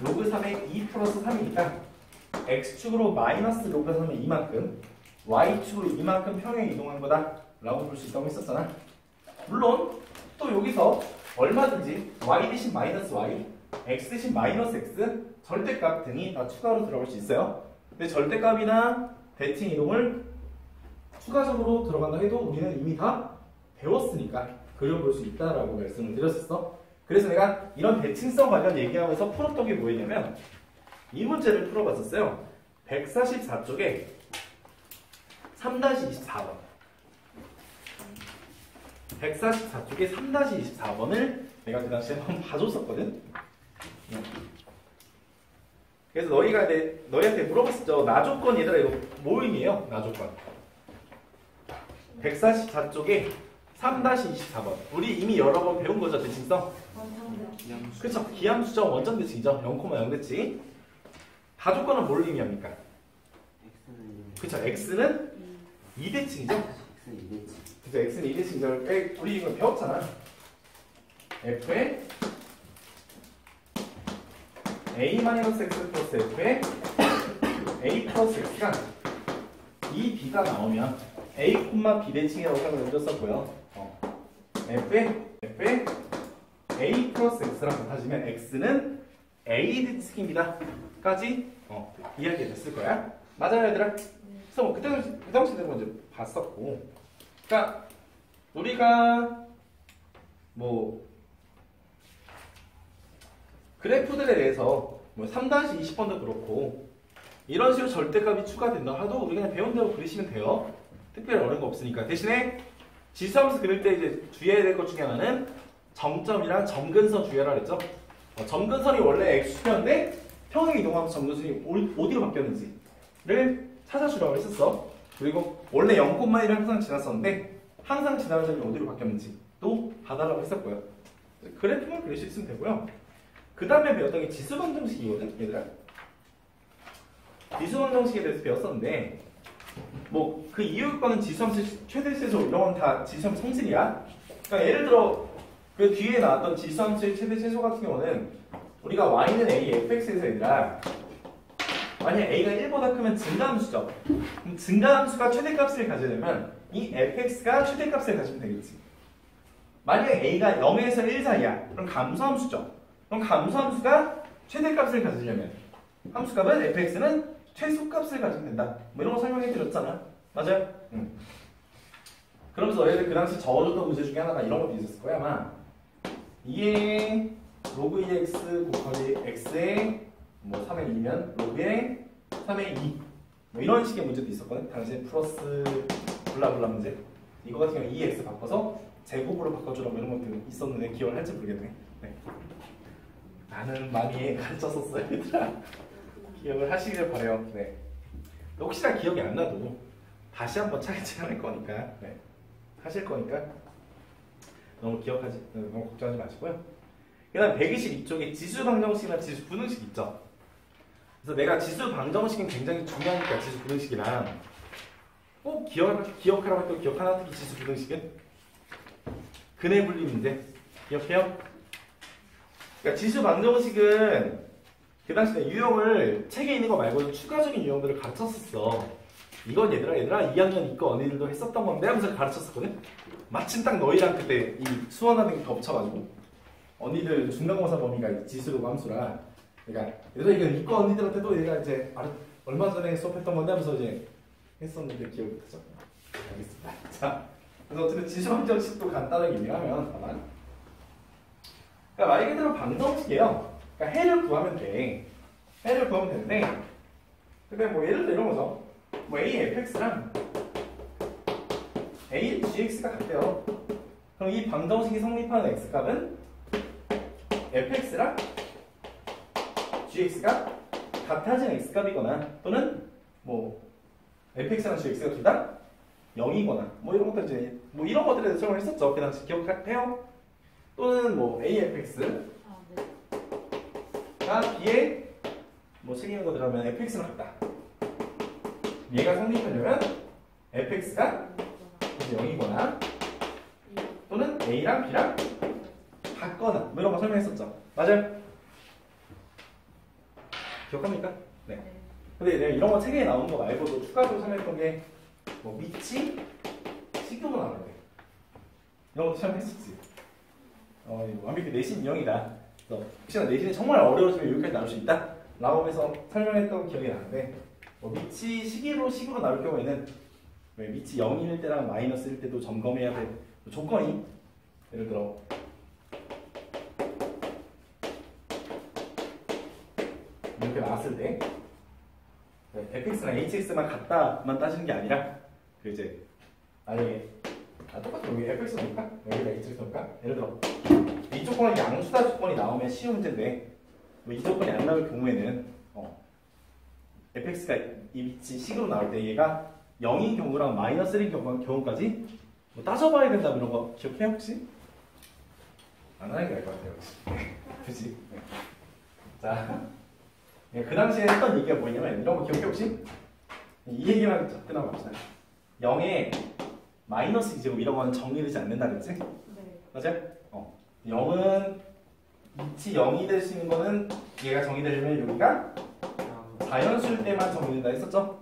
로그 3의 2 플러스 3이니까 x축으로 마이너스 로그 3의 2만큼 y축으로 이만큼 평행 이동한 거다 라고 볼 수 있다고 했었잖아. 물론 또 여기서 얼마든지 y 대신 마이너스 y x 대신 마이너스 x 절대값 등이 다 추가로 들어갈 수 있어요. 근데 절대값이나 대칭 이동을 추가적으로 들어간다 해도 우리는 이미 다 배웠으니까 그려볼 수 있다라고 말씀을 드렸었어. 그래서 내가 이런 대칭성 관련 얘기하면서 풀었던 게 뭐였냐면 이 문제를 풀어봤었어요. 144쪽에 3-24번 144쪽에 3-24번을 내가 그 당시에 한번 봐줬었거든. 그래서 너희한테 물어봤었죠. 나조건 얘들아 이거 뭐 의미해요? 나조건. 144쪽에 3-24번. 우리 이미 여러 번 배운 거죠, 대칭성? 그쵸. 기함수죠. 원점 대칭이죠. 0,0 대칭. 다조건은 뭘 의미합니까? 그쵸. x는 2대칭이죠. 그래서 x는 2대칭이죠. 우리 이거 배웠잖아. f에 a-x 플러스 f에 a 플러스 x가 이 b가 나오면 a, b 대칭이라고 생각을 해줬었고요. f에 a 플러스 x랑 같아지면 x는 a 대칭입니다. 까지 이야기 됐을 거야. 맞아요, 얘들아? 그래서 뭐 그 당시에 먼저 봤었고. 그러니까 우리가 뭐 그래프들에 대해서 뭐 3-20번도 그렇고 이런 식으로 절대값이 추가된다 하도 우리가 그냥 배운 대로 그리시면 돼요. 특별히 어려운 거 없으니까. 대신에 지수함수 그릴 때 이제 주의해야 될 것 중에 하나는 점점이랑 점근선 주의하라 그랬죠. 점근선이 원래 x축이었는데 평행 이동하면서 점근선이 어디로 바뀌었는지를 찾아주라고 했었어. 그리고 원래 0,1을 항상 지났었는데 항상 지나는 점이 어디로 바뀌었는지도 봐달라고 했었고요. 그래프만 그릴 수 있으면 되고요. 그 다음에 배웠던 게 지수방정식이거든, 얘들아. 지수방정식에 대해서 배웠었는데 뭐 그 이후 거는 지수함수 최대 최소 이런 건 다 지수함수 성질이야. 그러니까 예를 들어 그 뒤에 나왔던 지수함수의 최대 최소 같은 경우는 우리가 y는 a fx에서 얘들아 만약 a가 1보다 크면 증가함수죠. 그럼 증가함수가 최대값을 가지려면 이 fx가 최대값을 가지면 되겠지. 만약에 a가 0에서 1 사이야. 그럼 감소함수죠. 그럼 감소함수가 최대값을 가지려면 함수값은 fx는 최소값을 가지면 된다. 뭐 이런 거 설명해 드렸잖아. 맞아요? 그러면서 너희들 그 당시 적어줬던 문제 중에 하나가 이런 것도 있었을 거야 아마. 이게 로그 2x 곱하기 x의 뭐 3의 2면 로그의 3의 2 뭐 이런 식의 문제도 있었거든. 당시에 플러스 블라블라 문제. 이거 같은 경우 2x 바꿔서 제곱으로 바꿔주라고 이런 것들 있었는데 기억을 할지 모르겠네. 네. 나는 많이 가르쳤었어요, 얘들아. 기억을 하시길 바래요. 네. 혹시나 기억이 안 나도 다시 한번 차례차례 할 거니까, 네. 하실 거니까 너무 걱정하지 마시고요. 그다음 122쪽에 지수 방정식이나 지수 분응식 있죠. 그래서 내가 지수 방정식은 굉장히 중요하니까 지수 분응식이랑 꼭 기억하라고 했던 기억 하나 특히 지수 분응식은 근해 분리 문제 기억해요? 그러니까 지수 방정식은 그 당시에 유형을 책에 있는 거 말고 추가적인 유형들을 가르쳤었어. 이건 얘들아 2학년 이과 언니들도 했었던 건데 하면서 가르쳤었거든. 마침 딱 너희랑 그때 이 수원하는 게 겹쳐가지고 언니들 중간고사 범위가 지수로 함수라. 그러니까 얘들아 이건 이과 언니들한테도 얘가 이제 얼마 전에 수업했던 건데 하면서 이제 했었는데 기억이 나죠? 알겠습니다. 자, 그래서 어쨌든 지수 방정식도 간단하게 이해하면 다만 그러니까 말 그대로 방정식이에요. 그러니까 해를 구하면 돼. 해를 구하면 되는데 근데 뭐 예를 들어 이런 거죠. 뭐 a fx랑 a gx가 같대요. 그럼 이 방정식이 성립하는 x값은 fx랑 gx가 같아지는 x값이거나 또는 뭐 fx랑 gx가 둘 다 0이거나 뭐 이런 것들 이제 뭐 이런 것들에 대해서 설명을 했었죠. 그 당시 기억해요? 또는 뭐 afx가 b에 뭐 책임있는 거 들어가면 fx랑 같다. 얘가 성립하려면 fx가 0이거나 또는 a랑 b랑 같거나 뭐 이런 거 설명했었죠. 맞아요? 기억합니까? 네. 근데 내가 이런 거 책에 나오는 거 말고도 추가적으로 설명했던 게 뭐 밑이 식도도 나오는데 이런 것도 설명했었지. 완벽히 내신 인형이다. 그래서 혹시나 내신이 정말 어려워지면 여기까지 나올 수 있다 라고 하면서 설명했던 기억이 나는데 뭐 밑이 식으로 나올 경우에는 왜 밑이 0일 때랑 마이너스일 때도 점검해야 될 조건이 예를 들어 이렇게 나왔을 때 fx랑 hx만 같다만 따지는 게 아니라 그 이제 만약에 똑같은 여기 fx 놓을까? 여기다 hx 놓을까? 예를 들어 이 조건이 양수다 조건이 나오면 쉬운 문제인데 이 조건이 안 나올 경우에는 fx가 이 위치 식으로 나올 때 얘가 0인 경우랑 -1인 경우까지 뭐 따져봐야 된다 이런 거 기억해요 혹시? 안 하는 게 나을 것 같아요 그치? 네. 자, 그 당시에 했던 얘기가 뭐냐면 이런 거 기억해 혹시? 이 얘기만 접근하고 갑시다. 0에 마이너스 2제곱 이런 거는 정리되지 않는다 그랬지? 네. 맞아요? 0은 위치 0이 될 수 있는 거는 얘가 정의되려면 여기가 자연수일 때만 정의된다 했었죠?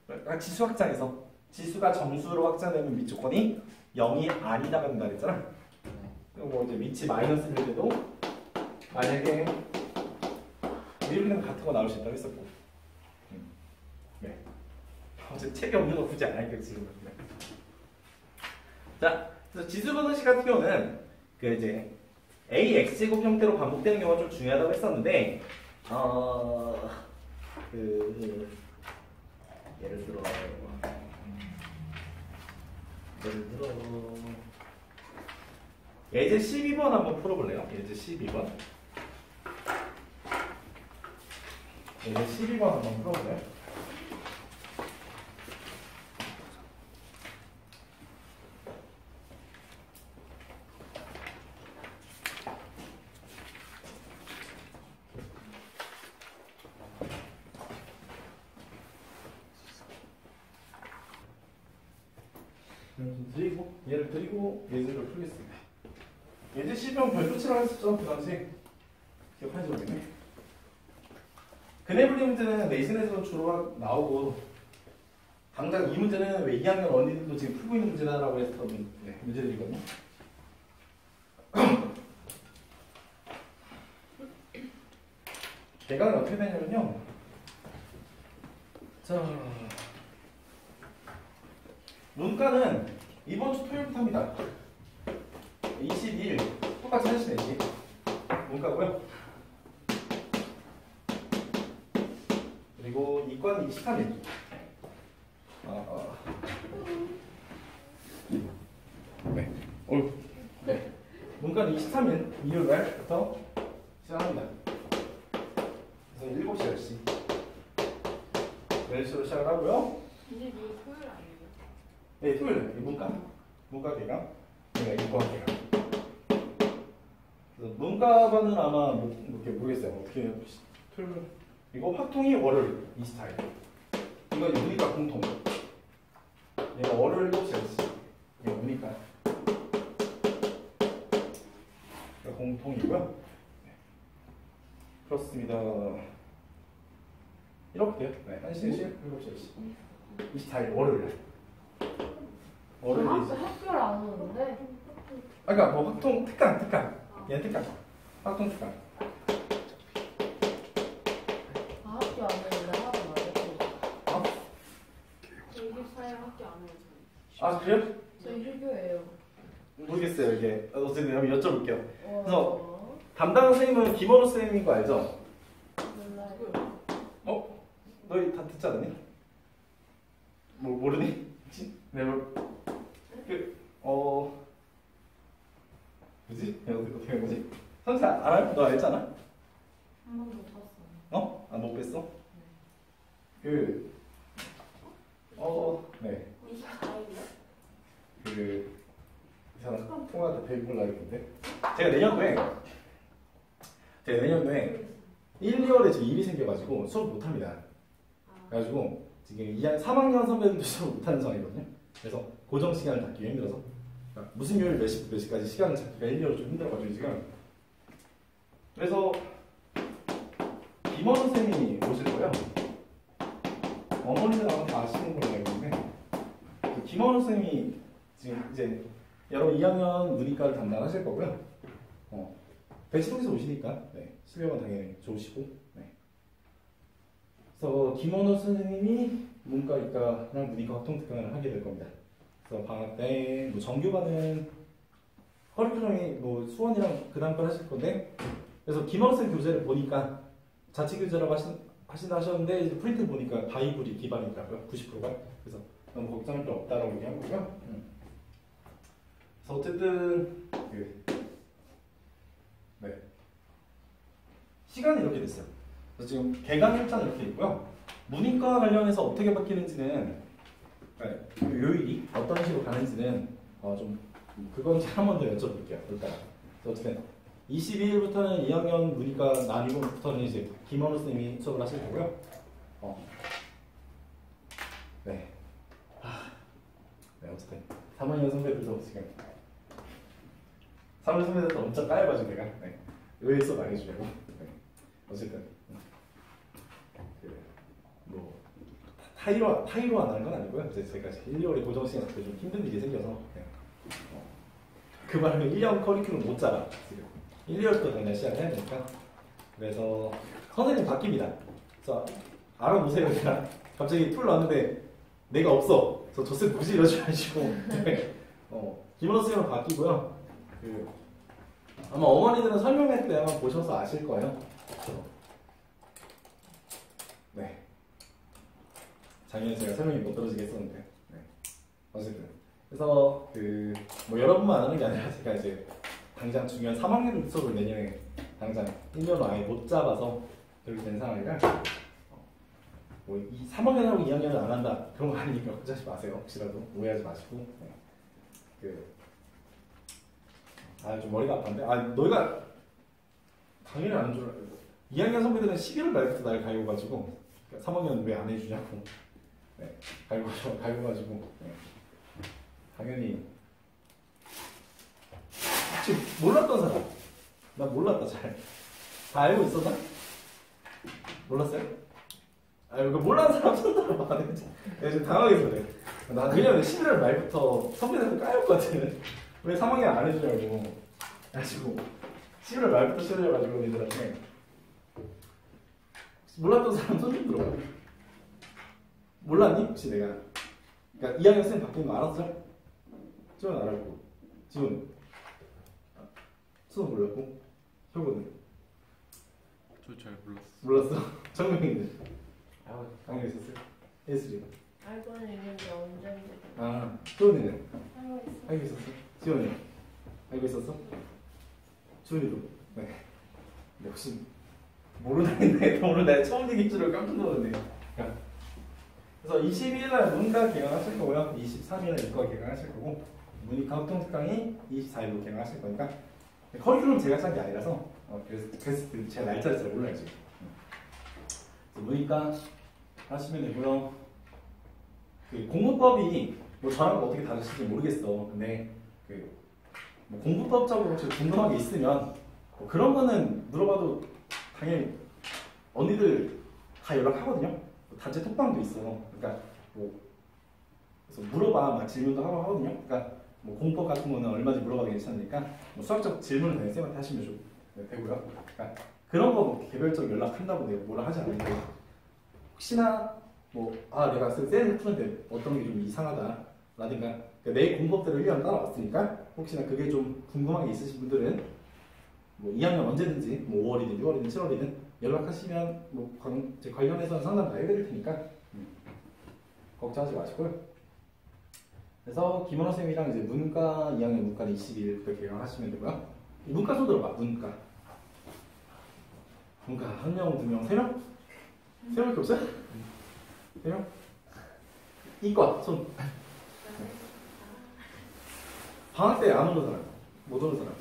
그러니까 지수 확장에서 지수가 정수로 확장되면 밑 조건이 0이 아니다가 된다 그랬잖아. 그리고 이제 위치 마이너스일 때도 만약에 이렇게는 같은 거 나올 수 있다고 했었고. 네. 어제 책이 없는 거 굳이 안 할게요 지금. 네. 자, 그래서 지수 분식 같은 경우는 그 이제 AX제곱 형태로 반복되는 경우가 좀 중요하다고 했었는데, 예를 들어 예제 12번 한번 풀어볼래요? 예제 12번. 예제 12번 한번 풀어볼래요? 얘를 드리고 예제를 풀겠습니다. 예제 12번 별도치라고 했었죠? 그 당시 기억하시죠? 모르겠네. 그네블리 문제는 내신에서 주로 나오고 당장 이 문제는 왜 2학년 언니들도 지금 풀고 있는 문제다라고 했던 문제들이거든요. 대강은 어떻게 되냐면요. 자, 문과는 이번 주 토요일부터 합니다. 22일 똑같이 하시네지. 문과고요. 그리고 이과는 23일. 네. 네. 문과는 23일 일요일 날부터 시작합니다. 그래서 7시 10시. 10시로 시작을 하고요. 이제 토요일 아니에요? 네, 토요일 문과 대강, 내가 이과 대강. 그래서 문과반은 아마 이렇게 모르겠어요. 어떻게 토요일 이거 확통이 월요일 24일. 이거 우리가 공통. 얘가 월요일 7시였지. 이게 우니까 공통이고요. 네. 그렇습니다. 이렇게 돼요. 네, 1시 7시 24일 월요일. 학교를 안 오는데? 그러니까 뭐 확통 특강. 얘는 특강. 확통 특강. 학교 안 오는데 하루 말고. 저 24일 학교 안 해요. 아 그래요? 저희 휴교예요. 모르겠어요 이게. 어쨌든 한번 여쭤볼게요. 그래서 담당 선생님은 김원호 선생님인 거 알죠? 몰라요. 너희 다 듣지 않았니? 뭐 모르니? 네, 뭐지? 어떻게 한 거지? 선생 알아요? 너 알잖아? 한 번도 탔어요. 못 뺐어? 네. 24일이요? 이 사람 통화한테 배울 나겠는데? 제가 내년도에 1, 2월에 지금 일이 생겨가지고 수업 못합니다. 그래가지고 지금 3학년 선배들도 수업 못하는 상황이거든요. 그래서 고정 시간을 잡기 힘들어서 그러니까 무슨 요일 몇 시부터 몇 시까지 시간을 잡기가 1, 2월 좀 힘들어가지고 지금. 그래서 김원 선생님이 오실 거예요. 어머니들 아마 다 아시는 걸로 알고 있는데 김원 선생님이 지금 이제 여러분 2학년 문이과를 담당하실 거고요. 배치동에서 오시니까 실력은 당연히 좋으시고. 그래서 김원호 선생님이 문과, 이과랑 문이과 합동특강을 하게 될 겁니다. 그래서 방학 때 뭐 정규반은 커리큘럼이 뭐 수원이랑 그 다음 걸 하실 건데, 그래서 김원호 선생님 교재를 보니까 자체 교재라고 하신다 하셨는데 이제 프린트 보니까 바이블이 기반이더라고요. 90%가. 그래서 너무 걱정할 필요 없다라고 얘기한 거고요. 그래서 어쨌든 시간이 이렇게 됐어요. 그래서 지금 개강 일자는 이렇게 있고요. 문이과 관련해서 어떻게 바뀌는지는 네, 요일이 어떤 식으로 가는지는 좀 그건 한 번 더 여쭤볼게요. 볼까요? 어쨌든 22일부터는 2학년 문이과 난이부터는 이제 김원우 선생님이 수업을 하실 거고요. 네. 네, 어쨌든 3학년 선배들도 지금 3학년 선배들도 엄청 까여가지고 내가 네. 왜 수업 안 해주려고. 네. 어쨌든 뭐 타이로 안 하는 건 아니고요. 이제 제가 1, 2월에 고정 시간 때 좀 힘든 일이 생겨서 네. 그 말은 1년 커리큘럼 못 짜라. 지금 1, 2월부터 당장 시작해야 되니까. 그래서 선생님 바뀝니다. 그래서 알아보세요. 제가 갑자기 툴 나왔는데 내가 없어. 저 쌤 굳이 이러지 마시고 네. 김원호 쌤은 바뀌고요. 아마 어머니들은 설명회 때 한번 보셔서 아실 거예요. 네. 작년에 제가 설명이 못 들어지게 했었는데. 네. 어쨌든. 그래서 뭐 여러분만 안 하는 게 아니라 제가 이제 당장 중요한 3학년 수업을 내년에 당장 1년을 아예 못 잡아서 그렇게 된 상황이라 뭐 3학년하고 2학년을 안 한다 그런 거 아니니까 걱정하지 마세요. 혹시라도 오해하지 마시고. 네. 좀 머리가 아픈데? 너희가 당연히 아는 줄 알고 2학년 선배들은 11월 말부터 날 갈고가지고 3학년 왜 안 해주냐고 네, 갈고가지고 네. 당연히 혹시 몰랐던 사람? 나 몰랐다 잘. 다 알고 있었나? 몰랐어요? 이거 몰라는 사람 손 들어봐. 내가 지금 당황해서 그래. 나 왜냐면 11월 말부터 선배들한테 까였거든. 왜 3학년 안 해주냐고. 그래가지고 11월 말부터 시작해가지고 얘들한테 몰랐던 사람 손 좀 들어봐. 몰랐니? 혹시 내가 그러니까 2학년 쌤 바뀐 거 알았어? 지원 알았고 지원 수업 몰랐고 효고는? 저 잘 몰랐어. 몰랐어? 정명이는? 당연히 있었어요? 예술이? 알고는 있는데 언제인지. 효원이는? 알고 있어. 알고 있었어? 지원이? 알고 있었어? 주은이도? 네. 역시 모르는데 오늘 내가 처음 얘기인 줄 알고 깜짝 놀랐네. 그래서 22일날 문과 개강하실 거고요. 23일날 이과 개강하실 거고 문이과 합동특강이 24일로 개강하실 거니까 커리큘럼 제가 짠 게 아니라서 그래서 제가 날짜를 잘 몰라요 지금. 문이과 하시면 되고요. 공부법이 뭐 저랑 어떻게 다르실지 모르겠어. 근데 뭐 공부법적으로 궁금한 게 있으면 뭐 그런 거는 물어봐도 당연히 언니들 다 연락하거든요. 단체 톡방도 있어. 그러니까 뭐 그래서 물어봐 막 질문도 하거든요. 그러니까 뭐 공법 같은 거는 얼마든지 물어봐도 괜찮으니까 뭐 수학적 질문을 그냥 쌤한테 하시면 좀 되고요. 그러니까 그런 거 뭐 개별적 연락한다고 내가 뭐라 하지 않는데 혹시나 뭐 내가 쌤을 푸는데 어떤 게 좀 이상하다 라든가 내 공법대로 1년 따라왔으니까 혹시나 그게 좀 궁금한 게 있으신 분들은 뭐 2학년 언제든지 뭐 5월이든 6월이든 7월이든 연락하시면 뭐 관련해서는 상담 다 해드릴 테니까 걱정하지 마시고요. 그래서 김원호 쌤이랑 이제 문과 2학년 문과는 22일부터 개강하시면 되고요. 문과 손 들어봐. 문과 한 명, 두 명, 세 명? 세 명밖에 없어요? 세 명? 이과 손. 방학 때 안 오는 사람, 못 오는 사람.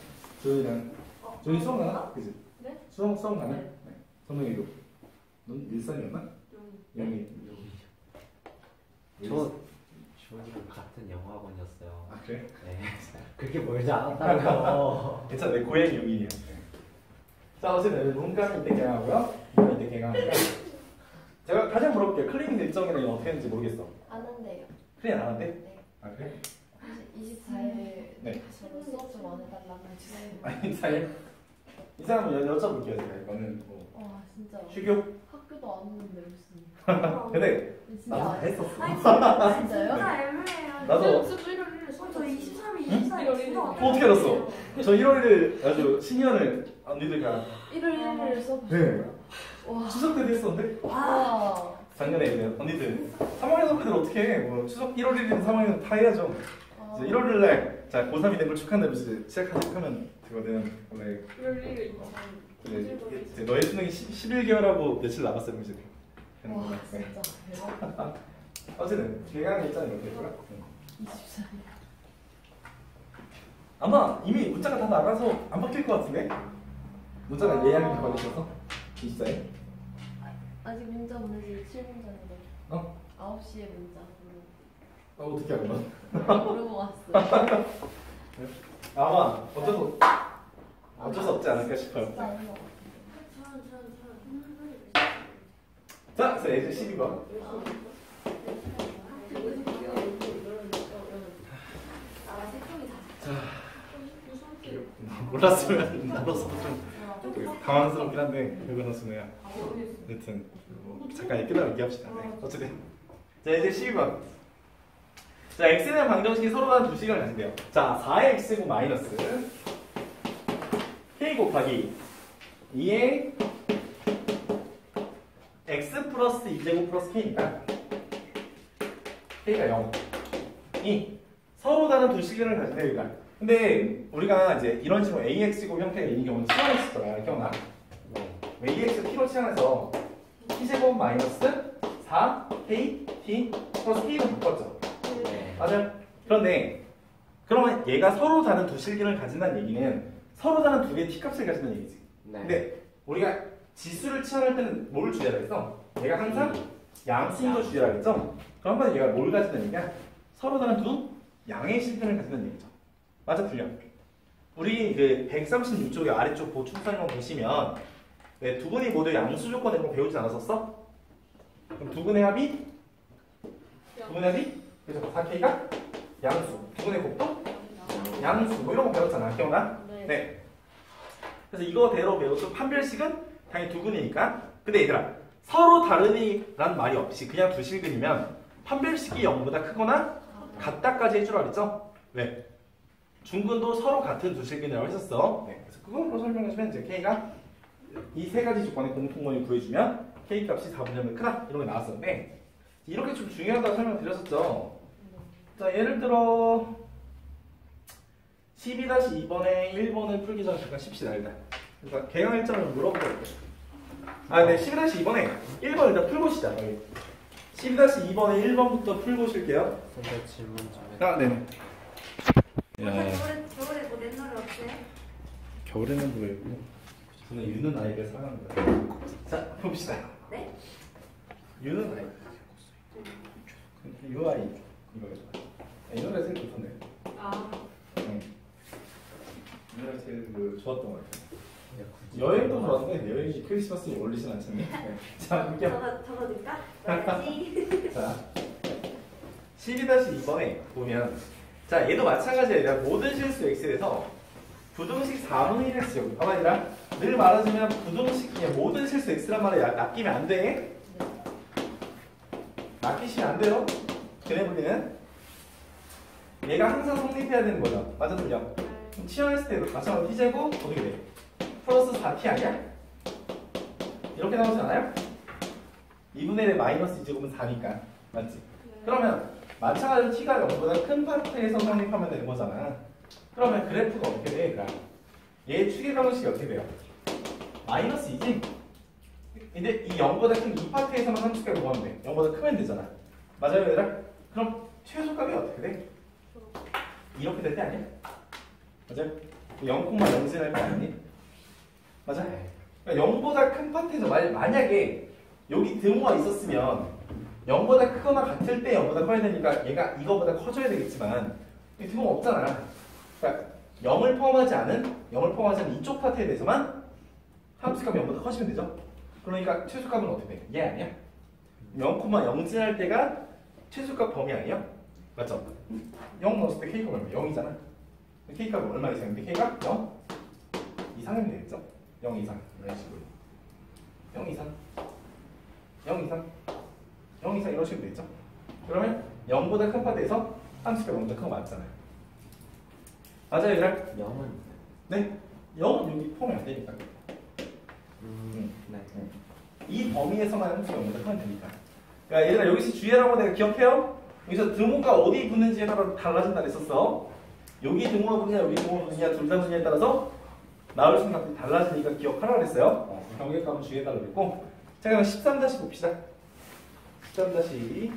저희 수학 나나? 그지? 네? 수학 나나? 네. 네. 선명이도. 넌 일산이었나? 영희. 저 주원이랑 같은 영어학원이었어요. 그래? 네. 그렇게 멀지 않았다고요. 괜찮아, 내 고향이 영인이야. 자, 어쨌든 문과는 이때 개강하고요. 문과는 이때 개강하니까 제가 가장 물어볼게요. 클리닝 일정이랑 이거 어떻게 했는지 모르겠어. 안 한대요. 클리닝 안 한대? 네. 그래? 24일 네. 저는 수업 좀 안 해달라고 해주세요. 아니, 이 사람은 여쭤볼게요. 제가 이거는 뭐 와 진짜 휴교? 학교도 안 오는데 무슨. 근데 진짜 나도 다 안 했었어. 아니 진짜 진짜요? 애매해요. 나도 저 23일, 24일 어떻게 알았어? 저 1월 1일 아주 신년을 언니들과 1월 1일 수업. 네. 와. 추석 때도 했었는데 와. 작년에 이제 언니들 3학년 선배들 어떻게 해? 뭐 추석 1월 1일은 3학년 다 해야죠. 이제 1월 1일 날 자 고3이 된 걸 축하한다고 이제 시작하면 되거든. 원래 1월 1일 2차 이제 너의 수능이 11개월하고 며칠 남았어요, 이제. 와 진짜 대박. 어쨌든 개강 일자는 이렇게 했더라. 24일. 아마 이미 문자가 다 나가서 안 바뀔 것 같은데? 문자가 예약이 걸리셔서 24일. 아직 문자 보내지 7문자인데. 어? 9시에 문자. 어떻게 알아? 모르고 왔어. 아마 어쩔 수 없지 않을까 싶어요. 진짜 아닌 것 같아. 자, 그래서 예제 12번. 몰랐으면 나로서 좀 당황스럽긴 한데 결과 선수는 여튼 잠깐 끝나면 얘기합시다. 네. 어쨌든 자 이제 12번. 자 x는 방정식이 서로 다른 두 식을 가진대요. 자 4x고 마이너스 k 곱하기 2의 x 플러스 2제곱 플러스 k니까 k가 0이 서로 다른 두 식을 가진대요. 그러니까 근데 우리가 이제 이런 식으로 AX고 형태가 있는 경우는 치환했었잖아. 기억나? 네. AX T로 치환해서 T제곱 마이너스 4K T 플러스 K로 바꿨죠. 네. 맞아요? 그런데 그러면 얘가 서로 다른 두 실기를 가진다는 얘기는 서로 다른 두 개의 T값을 가진다는 얘기지. 네. 근데 우리가 지수를 치환할 때는 뭘 주의하라 했어? 얘가 항상 양수인 걸 주의하라 했죠? 그럼 한번 얘가 뭘 가진다는 얘기야? 서로 다른 두 양의 실근을 가진다는 얘기죠. 맞아, 틀려. 우리 그 136쪽의 아래쪽 보충 설명 보시면 네, 두 분이 모두 양수 조건 이런 거 배우지 않았었어? 그럼 두 분의 합이? 두 분의 합이? 그래서 4K가 양수, 두 분의 곱도? 양수, 뭐 이런 거 배웠잖아. 기억나? 네. 그래서 이거대로 배워도 판별식은 당연히 두 근이니까. 근데 얘들아, 서로 다르니란 말이 없이 그냥 두 실근이면 판별식이 0보다 크거나 같다까지 해주라 그랬죠? 왜? 중근도 서로 같은 두 실근이라고 했었어. 네. 그래서 그걸로 설명해주면 이제 K가 이 세 가지 조건의 공통점을 구해주면 K 값이 4분의 1을 크다 이런 게 나왔었는데 이렇게 좀 중요하다고 설명드렸었죠. 자 예를 들어 12-2번에 1번을 풀기 전에 잠깐 쉽시다 일단. 그러니까 개강 일정을 물어보고 아 네 12-2번에 1번 일단 풀고 시작. 12-2번에 1번부터 풀고 쉴게요. 선배 질문 좀 해. 아 네네. 겨울에 뭐 넷놀이 없어요? 겨울에는 뭐예요? 저는 유는 아이를 사랑합니다. 자, 봅시다. 네? 유는 아이. 유 아이 이거죠. 이 노래 제일 좋던데. 아, 응. 이 노래 제일 좋았던 것 같아요. 여행도 좋았는데 여행이 크리스마스에 어울리진 않잖니. 네. 자, 볼게요. 적어줄까? 넣어야지. 자, 12-2번에 보면 자, 얘도 마찬가지야. 모든 실수 x에 대해서 부등식 4분의 1을 쓰려고. 가만히 있라. 늘 말하자면 부등식 그냥 모든 실수 x란 말에 낚이면 안 돼. 낚이시면 안 돼요. 걔네 분리는 얘가 항상 성립해야 되는 거죠. 맞아, 틀려. 그럼 치환했을 때도 다시 한번 t제곱 어떻게 돼? 플러스 4t 아니야? 이렇게 나오지 않아요? 2분의 1의 마이너스 2제곱은 4니까. 맞지? 그러면 마찬가지로 t가 0보다 큰 파트에서 성립하면 되는 거잖아. 그러면 그래프가 어떻게 돼? 그럼 얘 추계 방식이 어떻게 돼요? 마이너스 2지? 근데 이 0보다 큰 이 파트에서만 함수값을 구하면 돼. 0보다 크면 되잖아. 맞아요, 얘들아? 그럼 최소값이 어떻게 돼? 이렇게 될 때 아니야? 맞아요? 0,0할 거 아니니? 맞아? 그러니까 0보다 큰 파트에서 만약에 여기 등호가 있었으면 0보다 크거나 같을 때 0보다 커야 되니까 얘가 이거보다 커져야 되겠지만 이 등호가 없잖아. 그러니까 0을 포함하지 않은 이쪽 파트에 대해서만 함수값이 0보다 커지면 되죠. 그러니까 최소값은 어떻게 돼? 얘 아니야? 0,0할 때가 최소값 범위 아니에요? 맞죠? 0 넣었을 때 K값 얼마? 0이잖아. K값 얼마 이상인데 K가 0 이상이면 되겠죠? 0 이상 이런 식으로 0 이상 0 이상 0 이상 이런 식으로 되겠죠? 그러면 0보다 큰 파트에서 함수값이 0보다 큰 거 맞잖아요. 맞아요, 얘들아? 0은 네? 0은 여기 포함이 안 되니까. 네. 이 범위에서만 함수가 0보다 크면 되니까. 그러니까 얘들아 여기서 주의하라고 내가 기억해요? 여기서 등호가 어디 붙는지에 따라 달라진다 그랬었어. 여기 등호가 붙냐 여기 등호가 붙냐 둘 다 붙냐에 따라서 나올 수 있는 값이 달라지니까 기억하라 그랬어요. 경계값은 주의해달라고 그랬고. 자, 그럼 13- 봅시다. 13-2.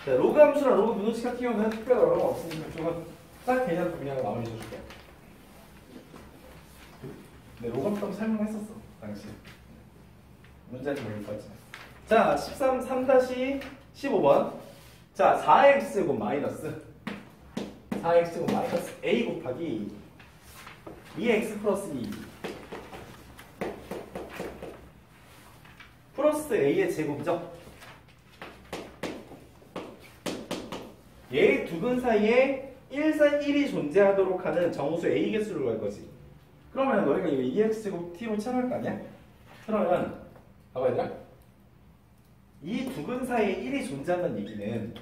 자, 로그 함수랑 로그 분호식 같은 경우는 특별히 어려운 거 없으니까 그쪽은 딱 개념 그냥 마무리 해줄게. 네, 로그 함수 설명했었어 당시. 문제는 모를 것 같지만. 자, 3-15번. 자, 4x제곱 마이너스 4x제곱 마이너스 a 곱하기 2x 플러스 2 플러스 a의 제곱이죠. 얘 두 근 사이에 1이 존재하도록 하는 정수 a 개수를 구할 거지. 그러면 너희가 이거 2x제곱 t로 채워할 거 아니야? 그러면 봐봐 얘들아, 이 두 근 사이에 1이 존재한다는 얘기는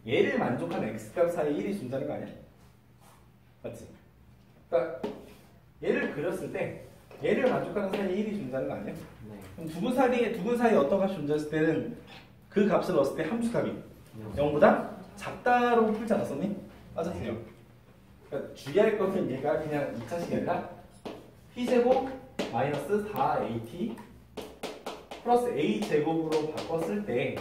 얘를 만족하는 x값 사이에 1이 존재하는 거 아니야? 맞지? 그러니까 얘를 그렸을 때 얘를 만족하는 사이에 1이 존재하는 거 아니야? 네. 그럼 두 근 사이에 어떤 값이 존재했을 때는 그 값을 넣었을 때 함수값이 0보다 작다로 풀지 않았었니? 맞았어요. 그러니까 주의할 것은 얘가 그냥 2차식이 아니라 t제곱 마이너스 4at 플러스 a제곱으로 바꿨을 때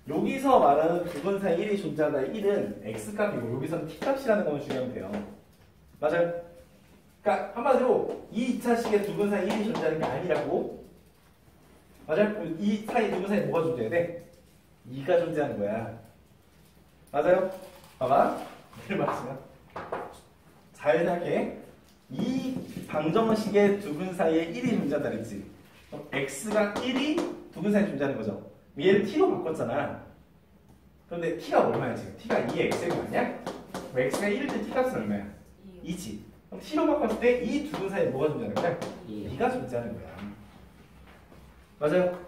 여기서 말하는 두 근 사이 1이 존재하다 1은 x값이고 여기서는 t값이라는 것만 주의하면 돼요. 맞아요? 그러니까 한마디로 이 2차식의 두 근 사이 1이 존재하는 게 아니라고. 맞아요? 이 사이 두 근 사이에 뭐가 존재해야 돼? 2가 존재하는 거야. 맞아요? 봐봐. 이를 말하시면 잘 생각해. 이 방정식의 두 근 사이에 1이 존재한다 그랬지. 그럼 x가 1이 두 근 사이에 존재하는 거죠. 얘를 t로 바꿨잖아. 그런데 t가 얼마야 지금? t가 2의 x제곱 아니야? 그럼 x가 1일 때 t값은 얼마야? 2지. 그럼 t로 바꿨을 때 이 두 근 사이에 뭐가 존재하는 거야? 2가 존재하는 거야. 맞아요?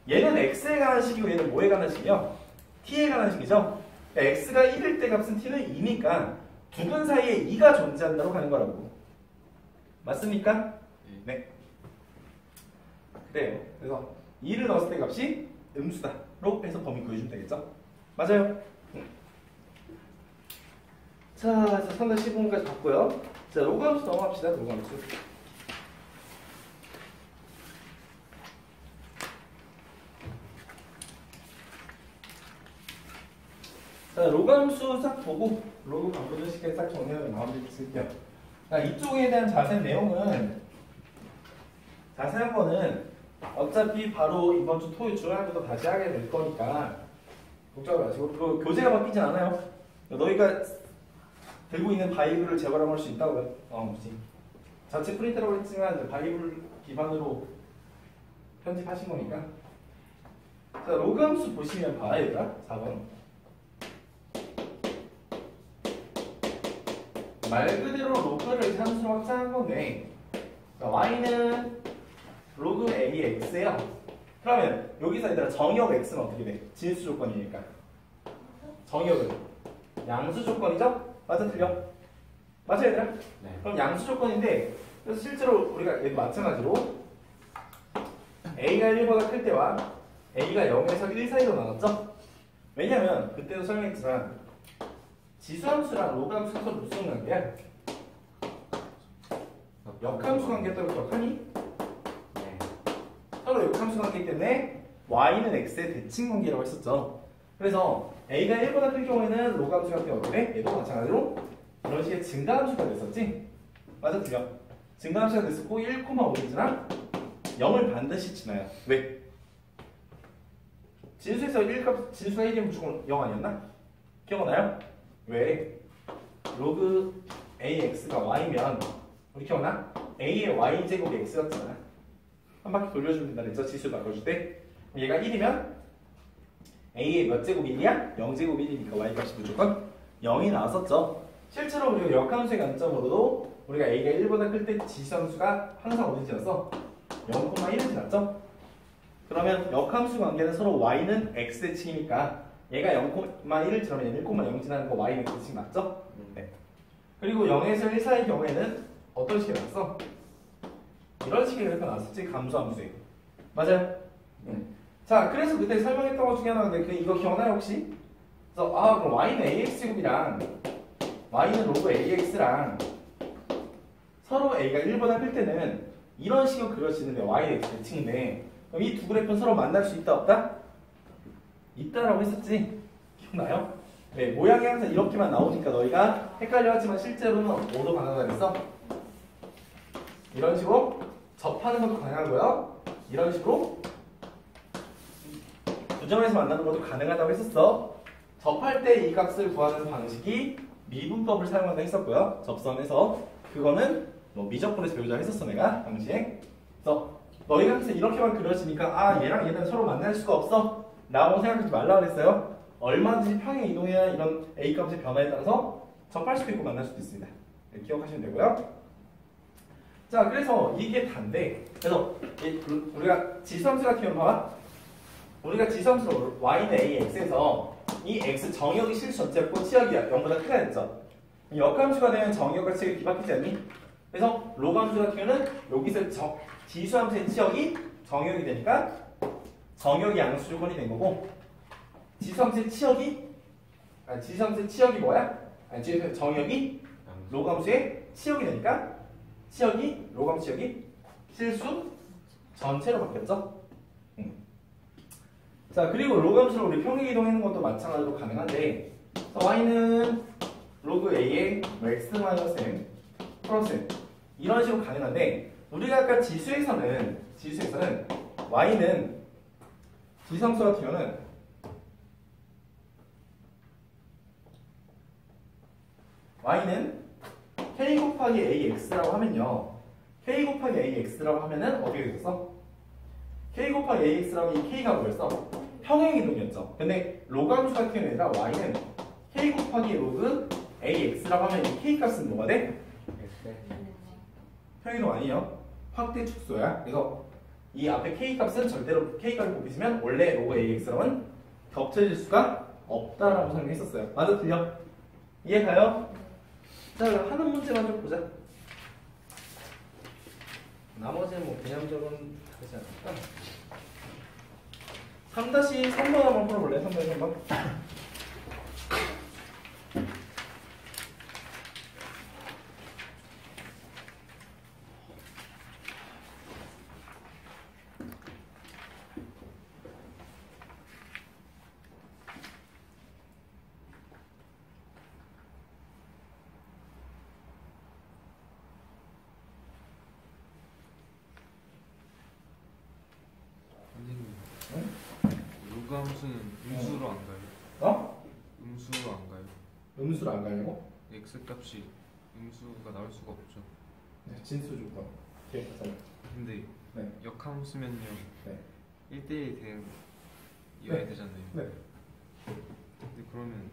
얘는 x에 관한 식이고 얘는 뭐에 관한 식이요? t에 관한 식이죠? 그러니까 x가 1일 때 값은 t는 2니까 두 근 사이에 2가 존재한다고 가는 거라고. 맞습니까? 네. 그래요. 그래서 2를 넣었을 때 값이 음수다로 해서 범위 구해주면 되겠죠? 맞아요. 자, 3-15분까지 봤고요. 자, 로그 함수 넘어갑시다. 로그 함수. 자, 로그 함수 싹 보고 로그 방정식까지 싹 정리하면 마무리 짓을게요. 자, 이쪽에 대한 자세한 내용은 자세한 거는 어차피 바로 이번 주 토요일 주말부터 다시 하게 될 거니까 걱정하지 마시고, 그리고 교재가 바뀌진 않아요. 너희가 들고 있는 바이블을 재활용할 수 있다고요. 그렇지. 자체 프린터라고 했지만 바이블 기반으로 편집하신 거니까. 자, 로그 함수 보시면 봐, 얘들아. 4번. 말 그대로 로그를 함수로 확장한 건데, y는 로그 ax예요. 그러면 여기서 얘들아 정의역 x는 어떻게 돼? 진수 조건이니까. 정의역은 양수 조건이죠? 맞아, 틀려? 맞아, 얘들아? 네. 그럼 양수 조건인데, 그래서 실제로 우리가 얘도 마찬가지로 a가 1보다 클 때와 a가 0에서 1 사이로 나눴죠? 왜냐면 그때도 설명했지만 지수함수랑 로그함수가 서로 무슨 관계야? 역함수 관계 따로 기억하니? 네. 서로 역함수 관계 때문에 y는 x의 대칭 관계라고 했었죠. 그래서 a가 1보다 클 경우에는 로그함수 같은 경우에 얘도 마찬가지로 이런 식의 증가함수가 됐었지? 맞아, 틀려? 증가함수가 됐었고 1,5이지만 0을 반드시 지나요. 왜? 진수에서 1값, 진수가 1이면 무조건 0 아니었나? 기억나요? 왜? 로그 ax가 y면 우리 기억나? a의 y제곱이 x였잖아. 한 바퀴 돌려주면 된다 그랬죠? 지수 바꿔줄 때. 얘가 1이면 a의 몇 제곱 1이야? 0제곱 1이니까 y값이 무조건 0이 나왔었죠. 실제로 우리가 역함수의 관점으로도 우리가 a가 1보다 클 때 지수함수가 항상 어디 지났어? 0,1을 지났죠? 그러면 역함수 관계는 서로 y는 x의 칭이니까 얘가 0,1을 지나면 얘는 1,0 지나는 거 y는 x의 칭 맞죠? 네. 그리고 0에서 1 사이의 경우에는 어떤 식이 나왔어? 이런 식의 그래프가 나왔었지? 감소함수에. 맞아요? 자, 그래서 그때 설명했던 것 중에 하나인데 이거 기억나요 혹시? 그래서 그럼 y는 ax제곱이랑 y는 로그 ax랑 서로 a가 1보다 클 때는 이런 식으로 그려지는데 y는 x 대칭인데 그럼 이 두 그래프는 서로 만날 수 있다 없다? 있다라고 했었지? 기억나요? 네, 모양이 항상 이렇게만 나오니까 너희가 헷갈려하지만 실제로는 5도 가능하다 그랬어? 이런 식으로 접하는 것도 가능하고요. 이런 식으로 두 점에서 만나는 것도 가능하다고 했었어. 접할 때 이 값을 구하는 방식이 미분법을 사용한다 했었고요. 접선에서 그거는 뭐 미적분에서 배우자 했었어 내가 당시에. 그래서 너희가 항상 이렇게만 그려지니까 얘랑 얘는 서로 만날 수가 없어 라고 생각하지 말라 그랬어요. 얼마든지 평행 이동이나 이런 a 값의 변화에 따라서 접할 수도 있고 만날 수도 있습니다. 네, 기억하시면 되고요. 자, 그래서 이게 단데, 그래서 우리가 지수함수 같은 경우는 봐봐. 우리가 지수함수로 y는 a, x에서 이 x 정의역이 실수 전체였고 치역이 0보다 크다 했죠. 역함수가 되면 정의역과 치역이 뒤바뀌지 않니? 그래서 로그함수 같은 경우는 여기서 지수함수의 치역이 정의역이 되니까 정의역이 양수 조건이 된 거고, 지수함수의 치역이 뭐야? 정의역이 로그함수의 치역이 되니까 치역이 로그함수 치역이 실수 전체로 바뀌었죠. 자, 그리고 로그함수로 우리 평행 이동하는 것도 마찬가지로 가능한데, y는 로그 a의 x-m 플러스 m 이런 식으로 가능한데, 우리가 아까 지수에서는 y는 지수함수 같은 경우는 y는 k 곱하기 ax라고 하면요, k 곱하기 ax라고 하면은 어떻게 되겠어? k 곱하기 ax라고 이 k가 뭐였어? 평행 이동이었죠. 근데 로그함수 같은 경우는 아니라 y는 k 곱하기 로그 ax라고 하면 이 k 값은 뭐가 돼? 평행 이동 아니에요. 확대 축소야. 그래서 이 앞에 k 값은 절대로 k 값을 곱해주면 원래 로그 ax랑은 겹쳐질 수가 없다라고 설명했었어요. 맞아, 틀려? 이해 가요? 자, 그럼 하는 문제만 좀 보자. 나머지는 뭐 개념적으로는 다르지 않을까? 3-3번 한번 풀어볼래? 3-3번. 로그함수는 음수로 안 가요? 어? 음수로 안 가요? 음수를 안 가려고? x 값이 음수가 나올 수가 없죠. 네, 진수 조건. 오케이, 자, 근데 네. 역함수면요, 네. 1대1 이어야 네. 되잖아요. 네. 근데 그러면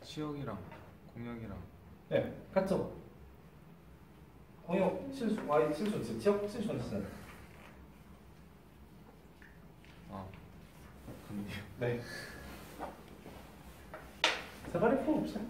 치역이랑 공역이랑 네, 같죠? 공역 실수, y 실수, 지역 실수 전체잖아요. 그렇네요. 네. 자, 빨리 풀어봅시다.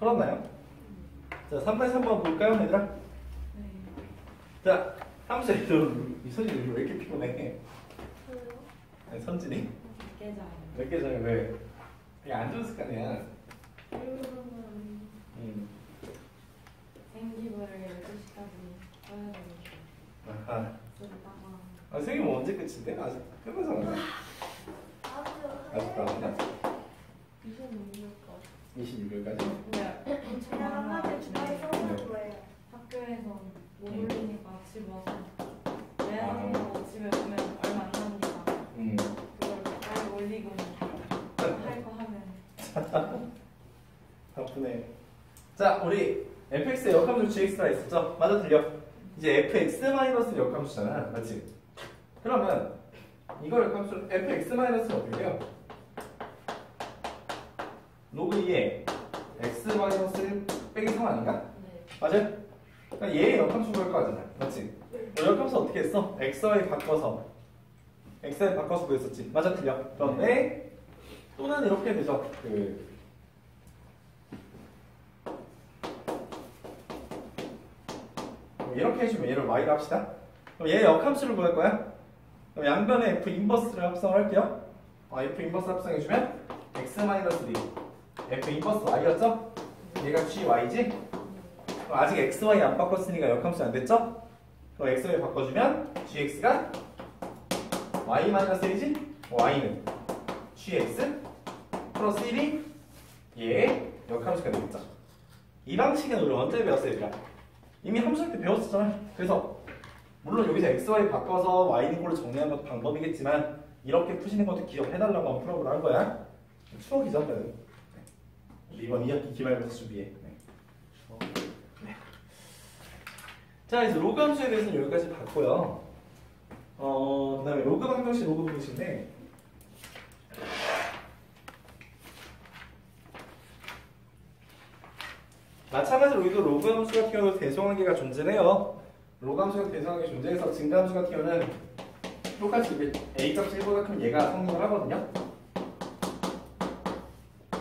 풀었나요? 자, 3-3번 볼까요, 얘들아? 네. 자, 함수 이 선진이 왜 이렇게 피곤해? 아니, 선진이? 깨져요. 몇 개 전에 왜? 그냥 안 좋은 습관이야. 생기부를 12시까지 써야 되니까 아하. 쓰다가 아, 선생님 언제 끝인데? 아직 끝나잖아. 아, 아직 나왔나? 26일까지. 26일까지? 네. 엄청 그냥 한마디 주말에 많아가지고 써보는 거예요. 학교에서 못 올리니까 집 와서 내일하고 집에 오면 얼마 안 남으니까 그걸 빨리 올리고 할 거 하면 바쁘네. 자, 우리 fx의 역함수 gx가 있었죠? 맞아, 틀려? 이제 fx- 역함수잖아, 맞지? 그러면 이걸 역함수 fx-는 어떻게 돼요? 로그 2에 x- 빼기 3 아닌가? 네. 맞아요? 그러니까 얘의 역함수 구할 거 하잖아, 맞지? 우리 역함수 어떻게 했어? xy 바꿔서 구했었지. 맞아, 틀려? 그런데 또는 이렇게 되죠. 이렇게 해주면 얘를 y로 합시다. 그럼 얘의 역함수를 구할 거야. 그럼 양변에 f 인버스를 합성을 할게요. f 인버스 합성해주면 x-3 f 인버스 y였죠? 얘가 gy지? 그럼 아직 xy 안 바꿨으니까 역함수 안 됐죠? 그럼 xy 바꿔주면 gx가 y-1이지? y는 gx 플러스 1이 얘의 역함수가 되겠죠. 이 방식은 우리 언제 배웠어요, 얘들아? 이미 함수할 때 배웠었잖아. 그래서 물론 여기서 xy 바꿔서 y는 걸로 정리하는 것도 방법이겠지만 이렇게 푸시는 것도 기억해달라고 한번 풀어보라 한 거야. 추억이죠, 그래도. 이번 2학기 기말고사 준비해. 네. 자, 이제 로그 함수에 대해서는 여기까지 봤고요. 그 다음에 로그 방정식, 로그 분식인데 마찬가지로 여기도 로그 함수 같은 경우도 대소관계가 존재해요. 로그 함수가 대소관계 존재해서 증가 함수 같은 경우는 똑같이 이게 a 값이 1보다 크면 얘가 성립을 하거든요.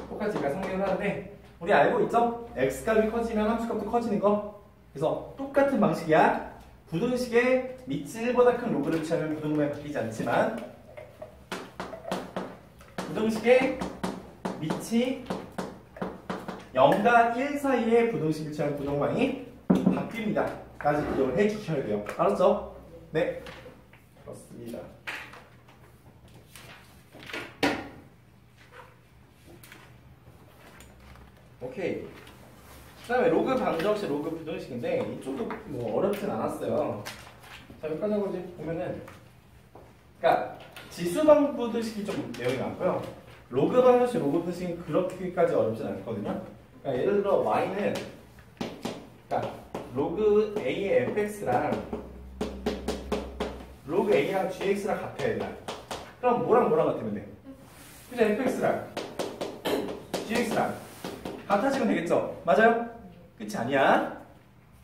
똑같이 얘가 성립을 하는데 우리 알고 있죠? x 값이 커지면 함수 값도 커지는 거. 그래서 똑같은 방식이야. 부등식에 밑이 1보다 큰 로그를 취하면 부등분이 바뀌지 않지만 부등식에 밑이 0과 1 사이에 부등식을 취하면 부등방이 바뀝니다. 까지 기억을 해주셔야 돼요. 알았죠? 네. 그렇습니다. 오케이. 그 다음에 로그 방정식, 로그 부등식인데 이쪽도 뭐 어렵진 않았어요. 자, 여기까지 하고 이제 보면은 그러니까 지수방 부등식이 좀 내용이 많고요. 로그 방정식, 로그 부등식은 그렇게까지 어렵진 않거든요. 그러니까 예를 들어 y는 그러니까 로그 a의 fx랑 로그 a랑 gx랑 같아야 돼. 그럼 뭐랑 같으면 돼? 그죠? fx랑 gx랑 같아지면 되겠죠? 맞아요? 끝이 아니야.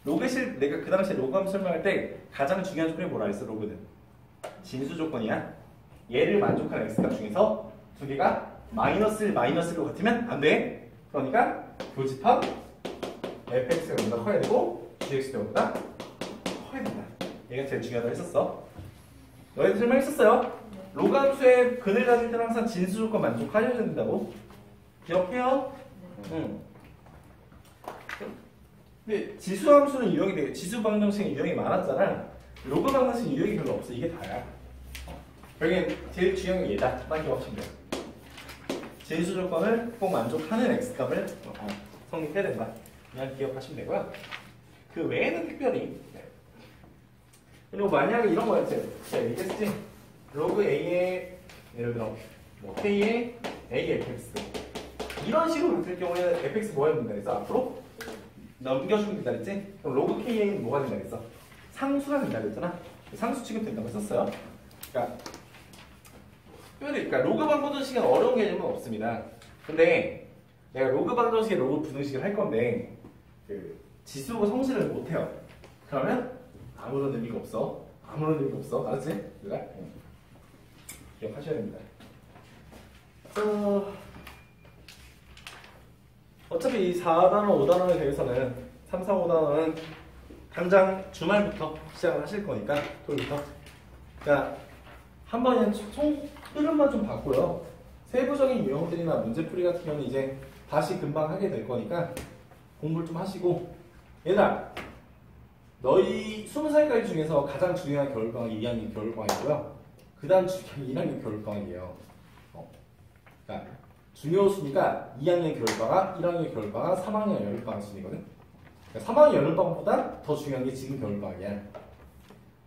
내가 그 당시에 로그 함수 설명할 때 가장 중요한 조건이 뭐라 했어? 로그는 진수 조건이야. 얘를 만족하는 x값 중에서 두 개가 -1, -1로 같으면 안 돼. 그러니까 교집합 fx가 보다 커야 되고 gx가 보다 커야 된다. 얘가 제일 중요하다고 했었어. 너희들 설명했었어요. 로그 함수의 근을 가질 때는 항상 진수 조건 만족하셔야 된다고. 기억해요? 근데 지수 함수는 유형이 되게 지수 방정식은 유형이 많았잖아. 로그 방정식은 유형이 별로 없어. 이게 다야. 여기 제일 중요한 게 얘다. 딱 기억하시면 돼. 진수 조건을 꼭 만족하는 x값을 성립해야 된다. 그냥 기억하시면 되고요. 그 외에는 특별히 그리고 만약에 이런 거였지. 제가 얘기했지. 로그 a의 예를 들어 뭐 k의 a fx 이런 식으로 될 경우에는 fx 뭐가 된다 그랬어? 앞으로 넘겨주면 된다 그랬지? 그럼 로그 ka는 뭐가 된다 그랬어? 상수가 된다 그랬잖아. 상수 취급된다고 했었어요. 그러니까 로그 방정식은 어려운 개념은 없습니다. 근데 내가 로그 방정식에 로그 부등식을 할 건데 그 지수고 성질을 못 해요. 그러면 아무런 의미가 없어. 아무런 의미가 없어. 알았지? 그래? 기억하셔야 됩니다. 어차피 이 4단원, 5단원에 대해서는 3, 4, 5단원은 당장 주말부터 시작을 하실 거니까 토요일부터. 그러니까 한번 총 흐름만 좀 봤고요. 세부적인 유형들이나 문제풀이 같은 경우는 이제 다시 금방 하게 될 거니까 공부를 좀 하시고. 얘들아, 너희 20살까지 중에서 가장 중요한 겨울방학이 2학년 겨울방학이고요. 그 다음 중요한 1학년 겨울방학이에요. 그러니까 중요 순위가 2학년 겨울방학, 1학년 겨울방학, 3학년 여름방학 순위거든. 그러니까 3학년 여름방학보다 더 중요한 게 지금 겨울방학이야.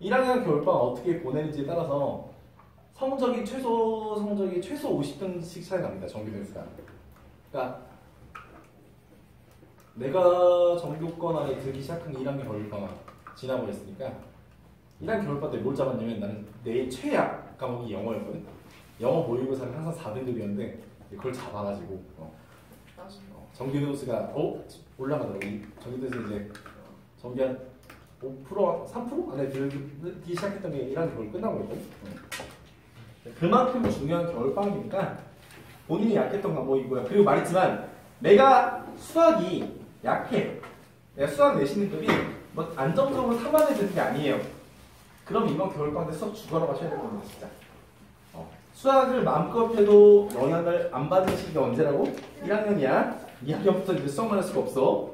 1학년 겨울방학 어떻게 보내는지에 따라서 최소 성적이 최소 50등씩 차이 납니다. 정규 등수가. 그러니까 내가 정규권 안에 들기 시작한 게 1학년 겨울방학 지나버렸으니까 1학년 겨울방학 때 뭘 잡았냐면 나는 내 최악 과목이 영어였거든. 영어 모의고사는 항상 4등급이었는데 그걸 잡아가지고 정규 등수가 올라가더라고. 정규 등수 이제 정규 한 5%, 3% 안에 들기 시작했던 게 1학년 겨울 끝나고 있거든. 그만큼 중요한 겨울방학이니까 본인이 약했던 과목이고요. 그리고 말했지만 내가 수학이 약해. 내가 수학 내신 등급이 뭐 안정적으로 3만에 드는 게 아니에요. 그럼 이번 겨울방학 때 수학 죽어라 가셔야 될 겁니다. 진짜. 수학을 마음껏 해도 영향을 안 받는 시기가 언제라고? 1학년이야. 2학년부터 이제 수학만 할 수가 없어.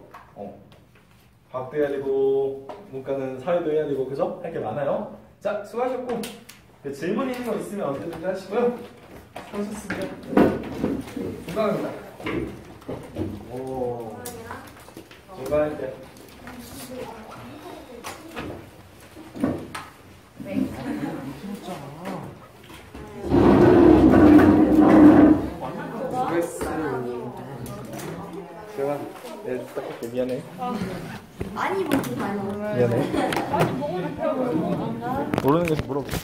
과학도 해야 되고 문과는 사회도 해야 되고 그죠? 할 게 많아요. 자, 수고하셨고 질문 있는 거 있으면 언제든지 하시고요. 수고하셨습니다. 건강합니다. 오, 건강할게요. 제가 내일 부탁할게. 미안해. 많이 먹고 다녀. 미안해. 많이 먹어도 모르는 거 물어볼게.